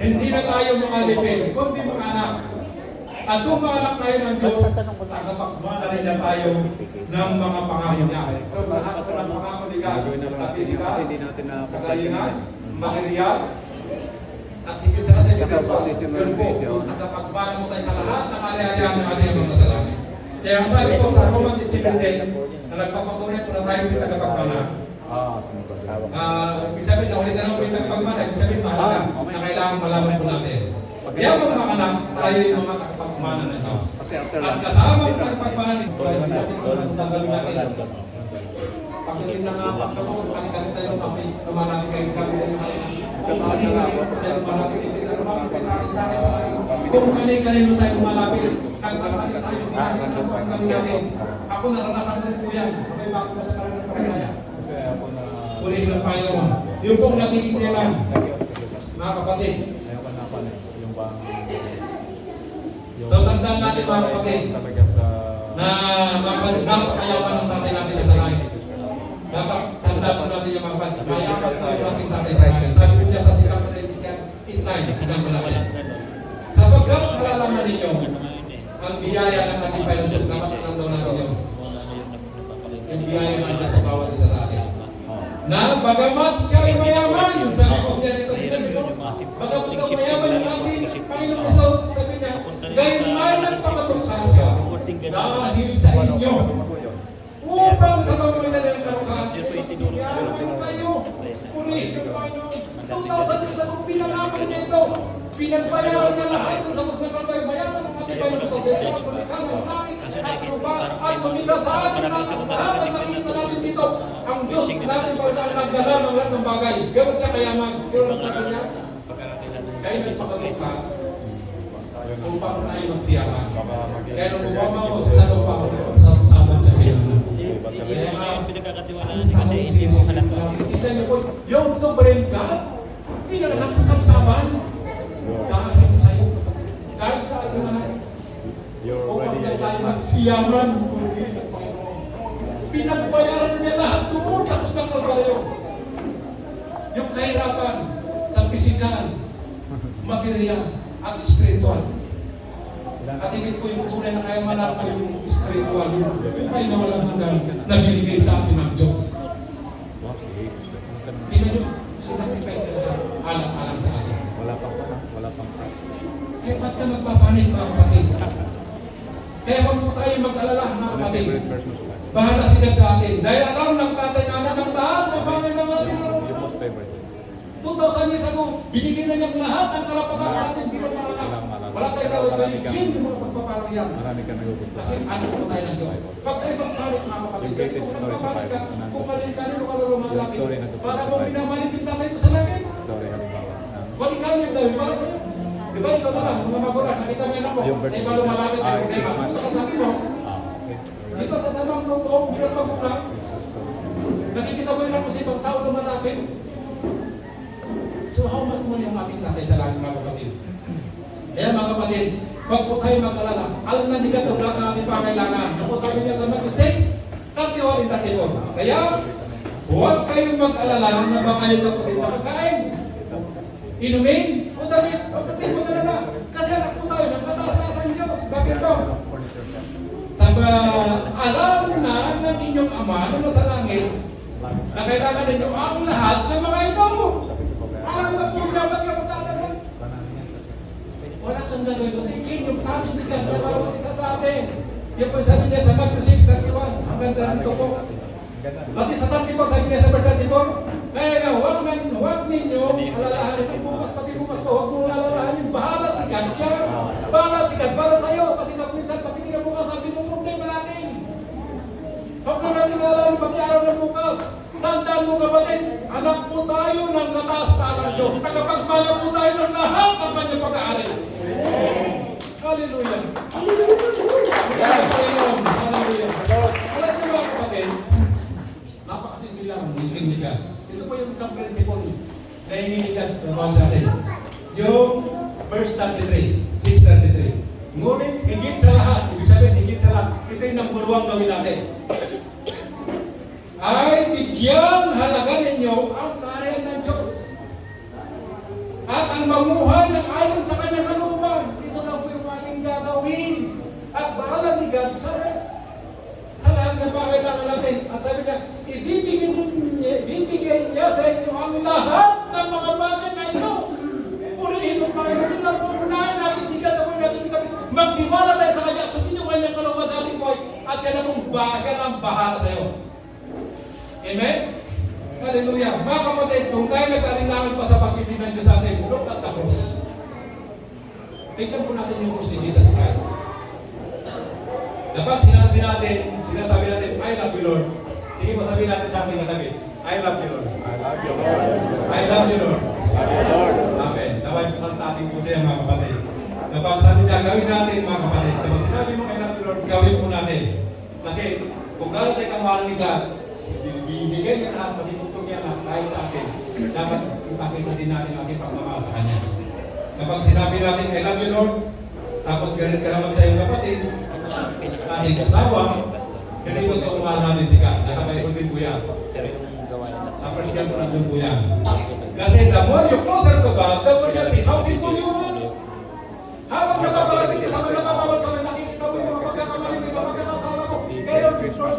hindi na tayo mga lipin, kundi mga anak. At kung mga anak tayo ng Diyos, tagapagmana rin na tayo ng mga pangako niya. So, lahat po ng pangako ni God, at pisikal, kagalingan, material, at higit sa nasa spiritual, yun po, tagapagmana mo tayo sa lahat ng ari-arihan ng ating mga nasa langit. Kaya ang sabi po sa Romans 8:17, na nagpapatunay po na tayo yung tagapagmana. Ibig sabihin, naulit na naman po yung tagapagmana. Ibig sabihin, mahalaga na kailangan malaman po natin. Kaya mga anak, tayo yung mga tagapagmana ng Diyos. At kasama yung tagapagmana ng Diyos, hindi natin kung gagawin natin. Pagdating na nga, pagkaroon, kani-kani tayo lumalapit kayo sa amin. Kung kani-kani tayo lumalapit, hindi tayo lumapit tayo sa ating tatay sa langit. Kung kani-kani tayo lumalapit, nagpapalip tayo, hindi natin alam kung kami natin. Ako naranasan ko rin po yan. Okay, bakit ba sa parang ng paligaya? Purihin ng Panginoon. Yung pong nakikita lang, mga kapatid. So, tandaan natin mga kapatid, na napakayaman ng tatay natin sa langit. Dapat tandaan po natin yung mga kapatid. Mayaman po yung ating tatay sa langit. Sabi po niya sa sikap na rin siya, tingnan mo natin. Sapagkat nalalaman ninyo, ang biyaya ng ating Panginoon Diyos, dapat nandaw natin yun. Yung biyaya ng Diyos sa bawat isa sa atin. Na bagamat siya ay mayaman, sabi ko niya rito, bagamat daw mayaman yung ating Panginoon Diyos, sabi niya, dahil may nagpakatukha siya dahil sa inyo, upang sa pamamagitan ng karukahan, siyaman tayo. Purihin yung Panginoon. 2,000 years ago, pinangako niya ito. Pinagbayaran niya lahat kung sa magkakalbay, mayaman ang ating Panginoon sa Diyos, at pagkakang ng langit, at lupa, at mamita sa atin lahat ang nakikita natin dito. Ang Diyos natin pa saan nagdala ng lahat ng bagay. Gawin siya kayaman. Pero ang sabi niya, siya ay nagpakatukha upang tayo magsiyaman. Kaya nung bumama ko sa lupa, sa sabon siya kayaman. Pinagkakatiwalaan kasi hindi mo halata. Kita niyo po, yung sovereign God, pinanganak sa sabsaban. Dahil sa'yo, dahil sa ating lahat, upang na tayo magsiyaman. Pinagbayaran na niya lahat doon sa kusang Kalbaryo. Yung kahirapan sa pisikal, material, at spiritual. At higit po yung tunay na kayamanan po yung spiritual, yung tunay na walang hanggan na binigay sa atin ng Diyos. Tingnan nyo, sinasipay na alang-alang sa atin. Kaya ba't ka magpapanik mga kapatid? Kaya huwag po tayo mag-alala mga kapatid. Favorite version of life. Bahala si God sa atin. Dahil alam ng tatay natin ng lahat ng bagay ng ating Yung loob. most favorite. 2,000 years ago, binigyan na niyang lahat ng karapatan sa atin bilang mga anak. Wala tayong gawin yung mga pagpapalang yan. Marami kang nagugustuhan. Kasi ano po tayo ng Diyos. Pag tayo magpalit mga kapatid, kasi kung nagpapalit ka, kung kalin ka, ano ka lumalapit, para mo minamalit yung tatay mo sa langit. Story halimbawa. Balik ka yung gawin para sa'yo. Di ba ikaw na lang, mga magulang, nakita mo yan ako, sa iba lumalapit ang problema. Kung sasabi mo, Okay. di ba sasamang loob mo, bilang magulang, nakikita mo yun ako sa ibang tao lumalapit. So how much mo yung ating tatay sa langit mga kapatid? Kaya mga kapatid, huwag po tayo mag-alala. Alam na di ka tulad ng ating pangailangan. Ako sabi niya sa Matthew 6:31-34. Kaya, huwag kayong mag-alala na ba kayo kapatid sa pagkain. Inumin, o damit, o kapatid mag-alala. Kasi anak po tayo ng mataas-taas ang Diyos. Bakit po? Alam na ng inyong Ama na nasa langit na kailangan ninyo ang lahat ng mga ito. Alam na po niya, ba't ka mag-alala? Wala kang gagawin. Kasi king yung times becomes sa bawat isa sa atin. Yan po sabi niya sa Matthew 6:31. Hanggang dito po. Pati sa 34, sabi niya sa verse 34. Kaya nga, huwag ninyo alalahanin sa bukas, pati bukas po, huwag mo alalahanin. Bahala si God siya. Bahala si God para sa'yo. Kasi minsan, pati kinabukas, sabi ng problema natin. Huwag na natin alalahanin pati araw ng bukas. Tandaan mo kapatid, anak po tayo ng mataas-taas ng Diyos. Tagapagpala po tayo ng lahat ng kanyang pag-aari. Hallelujah. Hallelujah. Alam niyo mga kapatid, napakasimple lang ang hinihindigan. Ito po yung isang principle na hinihindigan ng sa atin. Yung verse 33, 6:33. Ngunit higit sa lahat, ibig sabihin higit sa lahat, ito yung number 1 gawin natin. Ay bigyang halaga ninyo ang kaharian ng Diyos at ang mamuhay ng ayon sa kanyang kalooban. Ito lang po yung ating gagawin at bahala ni God sa rest sa lahat ng pangailangan natin. At sabi niya, ibibigay niya sa inyo ang lahat ng mga bagay na ito. Purihin mo Panginoon, din lang po unahin natin si God sa buhay natin. Magtiwala tayo sa kanya at sundin yung kanyang kalooban sa ating buhay at siya ang bahala sa iyo. Amen? Hallelujah. Mga kapatid, kung tayo nag-alinlangan pa sa pag-ibig ng Diyos sa atin, look at the cross. Tignan po natin yung cross ni Jesus Christ. Dapat sinasabi natin, I love you Lord. Hindi mo sabihin natin sa ating katabi, I love you Lord. I love you, Lord. I love you Lord. Love you, Lord. Amen. Naway po sa ating puso yan mga kapatid. Kapag sabi niya, gawin natin mga kapatid. Kapag sinabi mo, I love you Lord, gawin po natin. Kasi kung gano'n tayo kamahal ni God, bibigyan niya lahat, matitugtog niya lahat dahil sa atin. Dapat ipakita din natin ang ating pagmamahal sa Kanya. Kapag sinabi natin, I love you Lord, tapos galit ka naman sa iyong kapatid, ating kasawa, hindi totoo mahal natin si God. Nasa Bible din po yan. Sa Persian po nandun po yan. Kasi the more you closer to God, the more you see how simple you are. Habang napapalapit ka sa mga napapabal nakikita mo yung mga pagkakamali mo, yung mga pagkakasala mo. Kaya, Lord,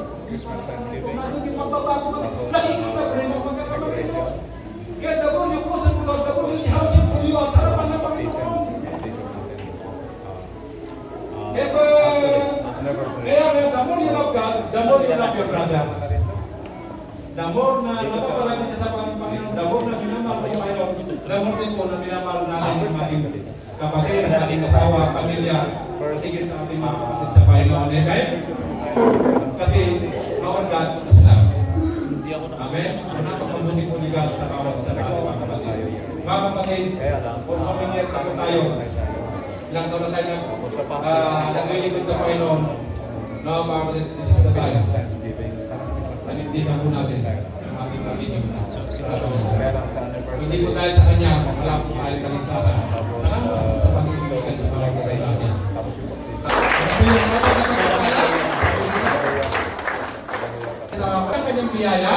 kung nandun yung magbabago ka, nakikita mo rin yung pagkakamali mo. Kaya the more you closer to God, the more you see how simple you are. Sarapan ng Panginoon. Kaya the more you love God, the more you love your brother. The more na napapalapit ka sa Panginoon, the more na minamahal mo yung Panginoon, the more din po na minamahal natin yung ating kapatid, ang ating asawa, pamilya, patigil sa ating mga kapatid sa Panginoon. Amen? Kasi, our God is love. Amen? So, napakabuti po ni God sa bawat isa natin mga kapatid. Mga kapatid, kung kamingit ako tayo, ilang taon na tayo naglilingkod sa Panginoon, na mga kapatid, this is the time. Panindigan po natin ang ating pagiging hindi po dahil sa Kanya, wala po tayo kaligtasan. Salamat sa pag-ibigay sa mga kasay natin. Sa mga kanyang biyaya,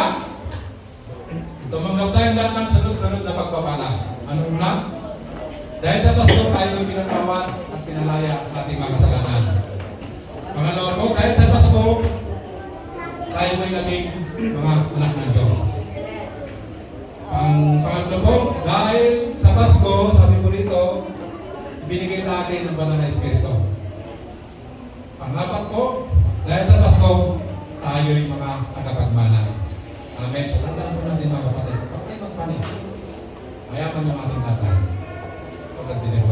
tumanggap tayo lahat ng sunod-sunod na pagpapala. Ano una? Dahil sa Pasko tayo may pinatawad at pinalaya sa ating mga kasalanan. Pangalawa po, dahil sa Pasko, tayo may naging mga anak ng Diyos. Ang pangatlo po, dahil sa Pasko, sabi ko rito, binigay sa atin ng banal na Espiritu. Pangapat po, dahil sa Pasko, tayo'y mga tagapagmana. Amen. So, tandaan po natin mga kapatid, huwag tayo magpanik. Mayaman yung ating tatay. Pagkat binigay.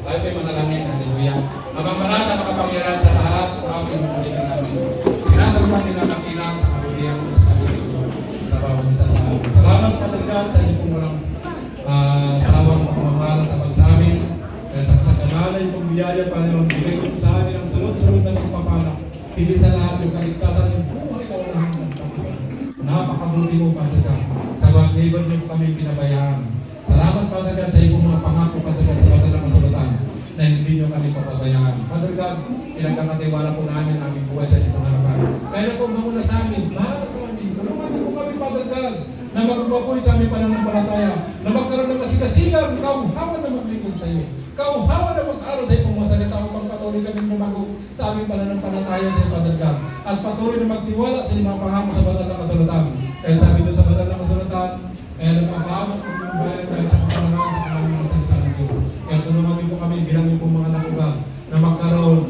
Tayo po'y manalangin. Hallelujah. Mamamaraan na makapangyarihan sa lahat ng ating pagkalikan namin. Sinasagutan din ang kinang sa kabulihan sa kabulihan sa bawat isa sa amin. Salamat patagyan sa inyo pong walang sawang pagmamahal sa pagsamin. Kaya sa kasagalan yung pambiyaya, Panginoon, bigay ko sa amin ang sunod-sunod na pagpapala. Higit sa lahat yung kaligtasan yung buhay na walang hanggang Panginoon. Napakabuti mo, patagyan. Sa pag-libad niyo kami pinabayaan. Salamat, patagyan, sa iyong mga pangako, patagyan, sa banal na kasulatan na hindi niyo kami papabayaan. Father God, pinagkakatiwala po namin aming buhay sa inyong harapan. Kaya po mamuna sa amin, para sa amin, tulungan niyo po kami, Father God, na magpapoy sa aming pananampalataya, na magkaroon ng kasigasigan, kauhawan na maglingkod sa iyo. Kauhawan na mag-aral sa iyong mga salita upang patuloy kami lumago sa aming pananampalataya sa iyo, Father God. At patuloy na magtiwala sa mga pangako sa banal na kasulatan. Kaya sabi doon sa banal na kasulatan, kaya nagpapahamot po yung bayan dahil sa kapalangan sa kanilang salita ng Diyos. Kaya tulungan niyo po kami bilang niyo po mga nakuga na magkaroon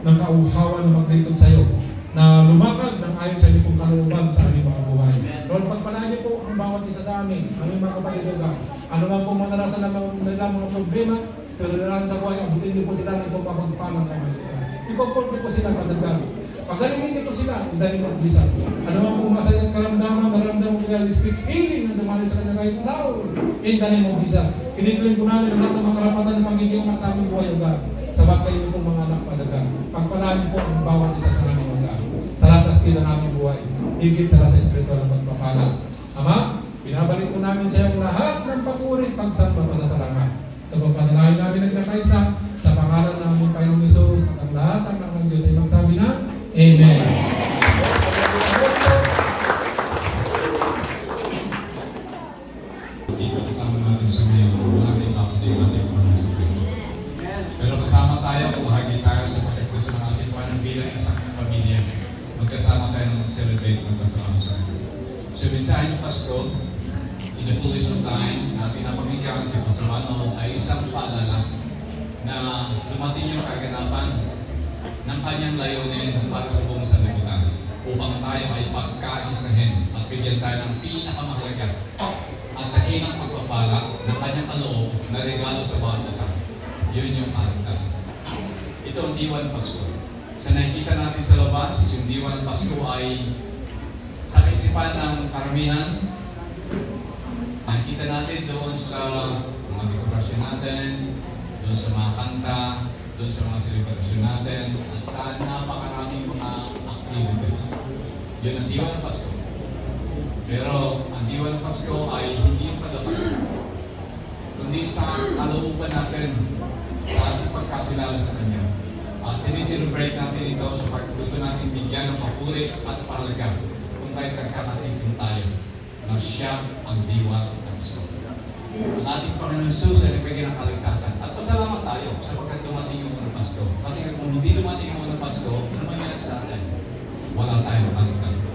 ng kauhawan na maglingkod sa iyo, na lumakad ng ayon sa inyo pong kalooban sa aming mga buhay. Lord, pagpalaan niyo po ang bawat isa sa amin, aming mga kapatid ka. Ano man po manarasan ng mga problema, sunod sa buhay, abutin niyo po sila ng itong mapagpalang kamay. I-comfort niyo po sila, patagdan. Pagalingin niyo po sila, in the name of Jesus. Ano man po masaya at karamdaman, naramdaman ko nila, speak healing na dumalit sa kanya right now, in the name of Jesus. Kinituloy po namin ang lahat ng mga karapatan ng pagiging anak sa aming buhay, O God. Sabat kayo niyo po mga anak, patagdan. Pagpalaan niyo po ang bawat isa sa namin, O God. Sa lahat ng spira namin buhay, higit sa nasa espiritual na magpapala. Ama, binabalik po namin sa iyo lahat ng papuri, pagsamba, pasasalamat. Ito po panalangin namin nagkakaisa sa pangalan ng aming Panginoong Hesus at ang lahat ng Diyos ay magsabi na, Amen. Dito kasama natin siya ngayon, walang ikaputin natin ang Panginoon sa Kristo. Pero kasama tayo, bahagi tayo sa pagkakuso ng ating Panginoon bilang isang pamilya. Magkasama tayo ng celebrate ng kasama sa Kanya. So, mensahe ng Pasko, in the fullness of time, natin na pamilya kay Pastor Mano ay isang paalala na dumating yung kaganapan ng kanyang layunin para sa buong sanlibutan upang tayo ay pagkaisahin at bigyan tayo ng pinakamahalaga at takinang pagpapala ng kanyang kaloob na regalo sa bawat isa. Yun yung kaligtasan. Ito ang Diwan Pasko. Sa nakikita natin sa labas, yung Diwan Pasko ay sa kaisipan ng karamihan. Nakikita natin doon sa mga dekorasyon natin, doon sa mga kanta, doon sa mga celebration natin, at sa napakaraming mga activities. Yun ang Diwa ng Pasko. Pero ang Diwa ng Pasko ay hindi yung palabas, kundi sa kalooban natin, sa ating pagkakilala sa Kanya. At siniselebrate natin ito sa gusto natin bigyan ng papuri at pahalaga kung tayo nagkakatingin tayo na siya ang Diwa ng Pasko. Ang ating Panginoon Jesus ay nagbigay ng kaligtasan. At pasalamat tayo sapagkat dumating yung unang Pasko. Kasi kung hindi dumating yung unang Pasko, ano mangyayari sa atin? Wala tayong kaligtasan.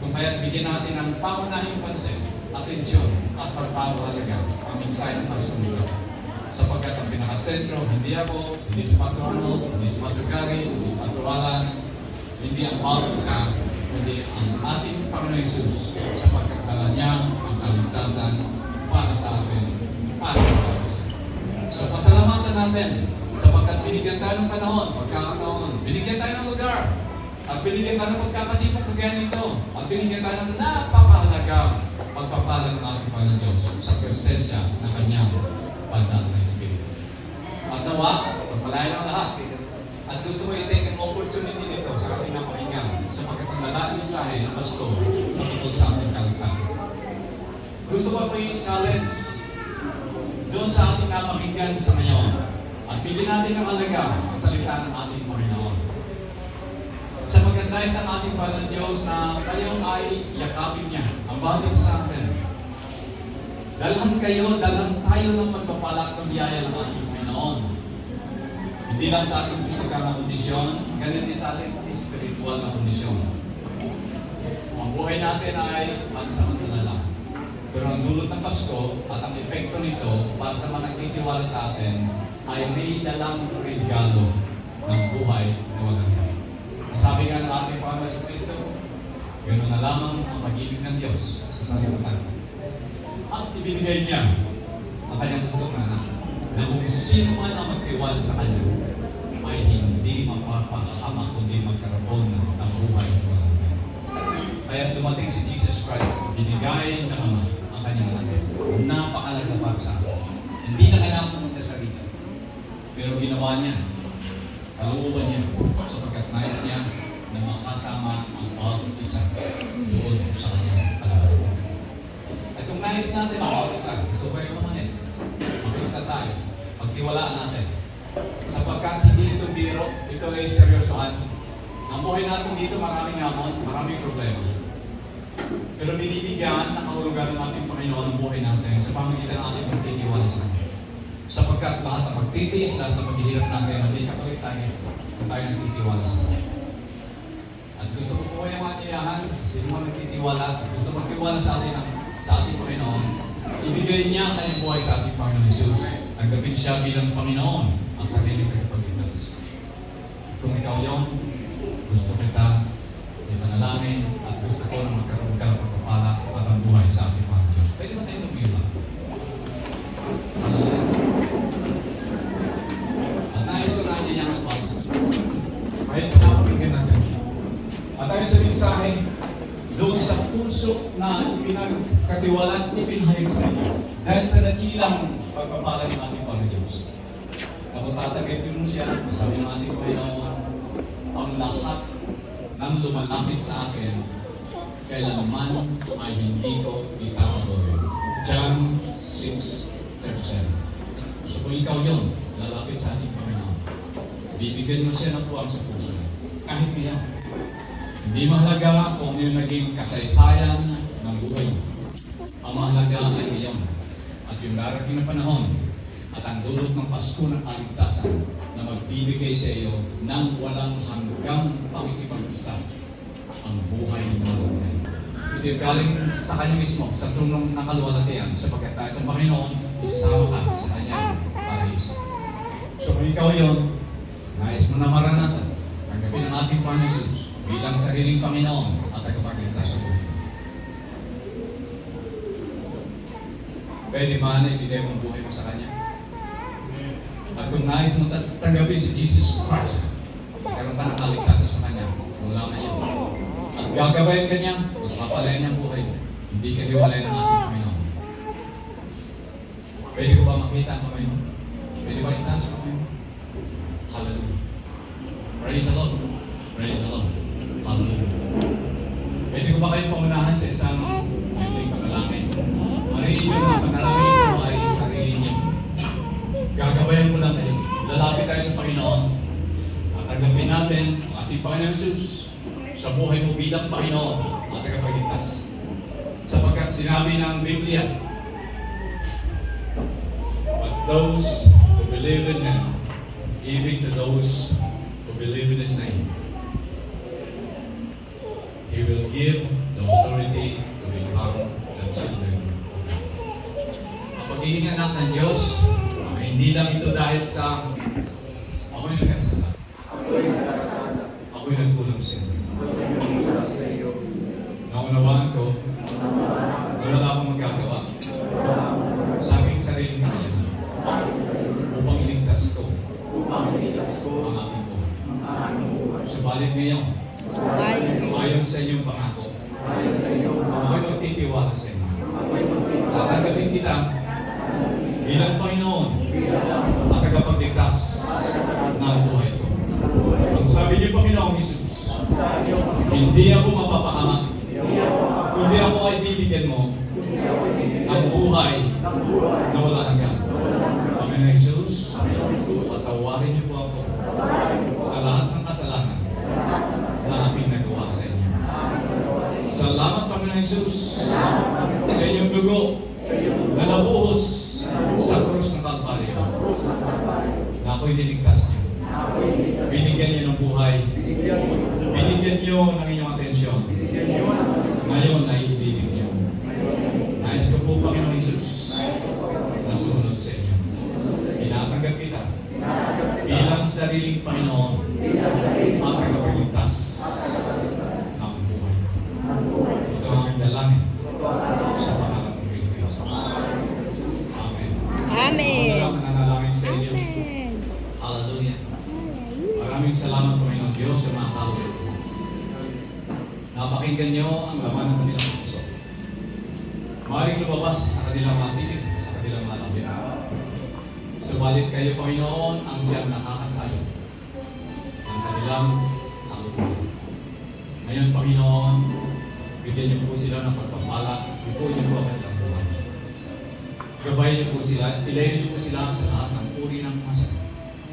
Kung kaya bigyan natin ng pangunahing pansin, atensyon at pagpapahalaga ang mensahe ng Pasko nito. Sapagkat ang pinakasentro, hindi ako, hindi si Pastor Arnold, hindi si Pastor Gary, hindi si Pastor Alan, hindi ang bawat isa, kundi ang ating Panginoon Jesus sapagkat dala niya ang kaligtasan para sa atin, para sa bawat isa. So pasalamatan natin sapagkat binigyan tayo ng panahon, pagkakataon, binigyan tayo ng lugar, at binigyan tayo ng pagkakatipong kagaya nito, at binigyan tayo ng napakahalagang pagpapala ng ating Panginoon Diyos sa presensya ng Kanyang banal na Espiritu. At nawa, pagpalayan ang lahat. At gusto ko i-take an opportunity nito sa ating napakinggan sapagkat ang dalang mensahe ng Pasko patungkol sa ating kaligtasan. Gusto ko po i-challenge doon sa ating napakinggan sa ngayon at bigyan natin ng halaga ang salita ng ating Panginoon. Sapagkat nais ng ating Panginoon Diyos na kayo ay yakapin niya ang bawat isa sa atin. Dalhan kayo, dalhan tayo ng pagpapala at ng biyaya ng ating Panginoon. Hindi lang sa ating pisikal na kondisyon, ganun din sa ating spiritual na kondisyon. Ang buhay natin ay pansamantala lang. Pero ang dulot ng Pasko at ang epekto nito para sa mga nagtitiwala sa atin ay may dalang regalo ng buhay na walang hanggan. Ang sabi nga ng ating Panginoon sa Kristo, ganoon na lamang ang pag-ibig ng Diyos sa sanlibutan. At ibinigay niya ang kanyang bugtong na anak na kung sino man ang magtiwala sa Kanya ay hindi mapapahamak kundi magkaroon ng buhay na walang hanggan. Kaya dumating si Jesus Christ, binigay ng Ama ang kanyang anak. Napakalaga para sa atin. Hindi na kailangan pumunta sa rito. Pero ginawa niya, kalooban niya, sapagkat nais niya na makasama ang bawat isa doon sa kanyang kalagayan. At kung nais natin ang bawat isa, gusto ko yung naman mag-isa tayo, pagtiwalaan natin. Sapagkat hindi ito biro, ito ay seryosohan. Ang buhay natin dito, maraming hamon, maraming problema. Pero binibigyan ng kahulugan ng ating Panginoon ang buhay natin sa pamagitan ng ating pagtitiwala sa Kanya. Sapagkat lahat ng pagtitiis, lahat ng paghihirap natin, hindi kapalit tayo kung tayo nagtitiwala sa Kanya. At gusto ko po kayong matiyahan, sa sino man nagtitiwala, at gusto magtiwala sa ating Panginoon, ibigay niya ang kanyang buhay sa ating Panginoon Jesus. Tanggapin siya bilang Panginoon at sariling tagapagligtas. Kung ikaw yon, gusto kita ipanalangin at gusto ko na magkaroon ka ng pagpapala at ang buhay sa ating Panginoon Diyos. Pwede ba tayo tumila? At nais ko na niya ang pagpapala. Kaya sa napakinggan natin. At tayo sa mensahe, doon sa puso na ipinagkatiwalaan at ipinahayag sa iyo dahil sa dakilang pagpapala ng ating Panginoon Diyos. Na kung tatagapin mo siya, sabi ng ating Panginoon, ang lahat ng lumalapit sa akin, kailanman ay hindi ko itataboy. John 6:37. So kung ikaw yun, lalapit sa ating Panginoon, bibigyan mo siya ng puwang sa puso. Kahit ngayon. Hindi mahalaga kung ano yung naging kasaysayan ng buhay mo. Ang mahalaga ay ngayon at yung darating na panahon at ang dulot ng Pasko ng kaligtasan na magbibigay sa iyo ng walang hanggang pakikipag-isa ang buhay ng buhay. Ito yung galing sa Kanya mismo, sa tronong ng kaluwalhatian, sapagkat tayo ng Panginoon, isama ka sa Kanyang paraiso. So kung ikaw yun, nais mo na maranasan, tanggapin ang ating Panginoon Jesus bilang sariling Panginoon at tagapagligtas sa buhay. Pwede ba na ibigay mo ang buhay mo sa Kanya? At kung nais mo tanggapin si Jesus Christ, karoon ka ng kaligtasan sa Kanya, wala na yan. At gagabayan ka niya, magpapalayan niya ang buhay mo. Hindi ka hiwalay ng ating Panginoon. Pwede ko ba makita ang kamay mo? Pwede ba itaas ang kamay mo? Hallelujah. Praise the Lord. Praise the Lord. Hallelujah. Pwede ko ba kayong paunahan sa isang panalangin? Mariin nyo na panalangin mo ay sarili niyo. Gagabayan ko lang kayo. Lalapit tayo sa Panginoon. At tanggapin natin ang ating Panginoon Jesus sa buhay mo bilang Panginoon at tagapagligtas. Sapagkat sinabi ng Biblia, but those who believe in Him, even to those who believe in His name, He will give the authority to become the children of God. Ang pagiging anak ng Diyos, hindi lang ito dahil sa ako'y nagkasala. Ako'y nagkulang sa iyo. Naunawaan ko na wala akong magagawa sa aking sariling kaya upang iligtas ko ang aking buhay. Subalit ngayon, ayon sa inyong pangako, ako'y magtitiwala sa inyo. Tatanggapin kita bilang Panginoon at tagapagligtas ng buhay ko. Ang sabi niyo, Panginoong Jesus, hindi ako mapapahamak, kundi ako ay bibigyan mo ang buhay na wala hanggan. Panginoong Jesus, patawarin niyo po ako sa lahat ng kasalanan na aking nagawa sa inyo. Salamat, Panginoong Jesus, sa inyong dugo na nabuhos sa krus ng Kalbaryo na ako'y niligtas niyo. Binigyan niyo ng buhay. Binigyan niyo ng inyong atensyon. Ngayon ay ibigin niyo. Nais Nais ko po, Panginoong Jesus, masunod sa inyo. Tinatanggap kita bilang sariling Panginoon at tagapagligtas ng buhay. Ito ang aking dalangin sa pangalan ng Kristo Jesus. Amen. Amen. Ako na lang nanalangin sa inyo. Amen. Hallelujah. Maraming salamat, Panginoon Diyos, sa mga tao ito. Napakinggan niyo ang laman ng kanilang puso. Maaaring lumabas sa kanilang mga tinig, sa kanilang mga labi. Subalit kayo, Panginoon, ang siyang nakakasayo ng kanilang kaluluwa. Ngayon, Panginoon, bigyan niyo po sila ng pagpapala, ipuin niyo po ang kanilang buhay. Gabayin niyo po sila, ilayin niyo po sila sa lahat ng uri ng masakit.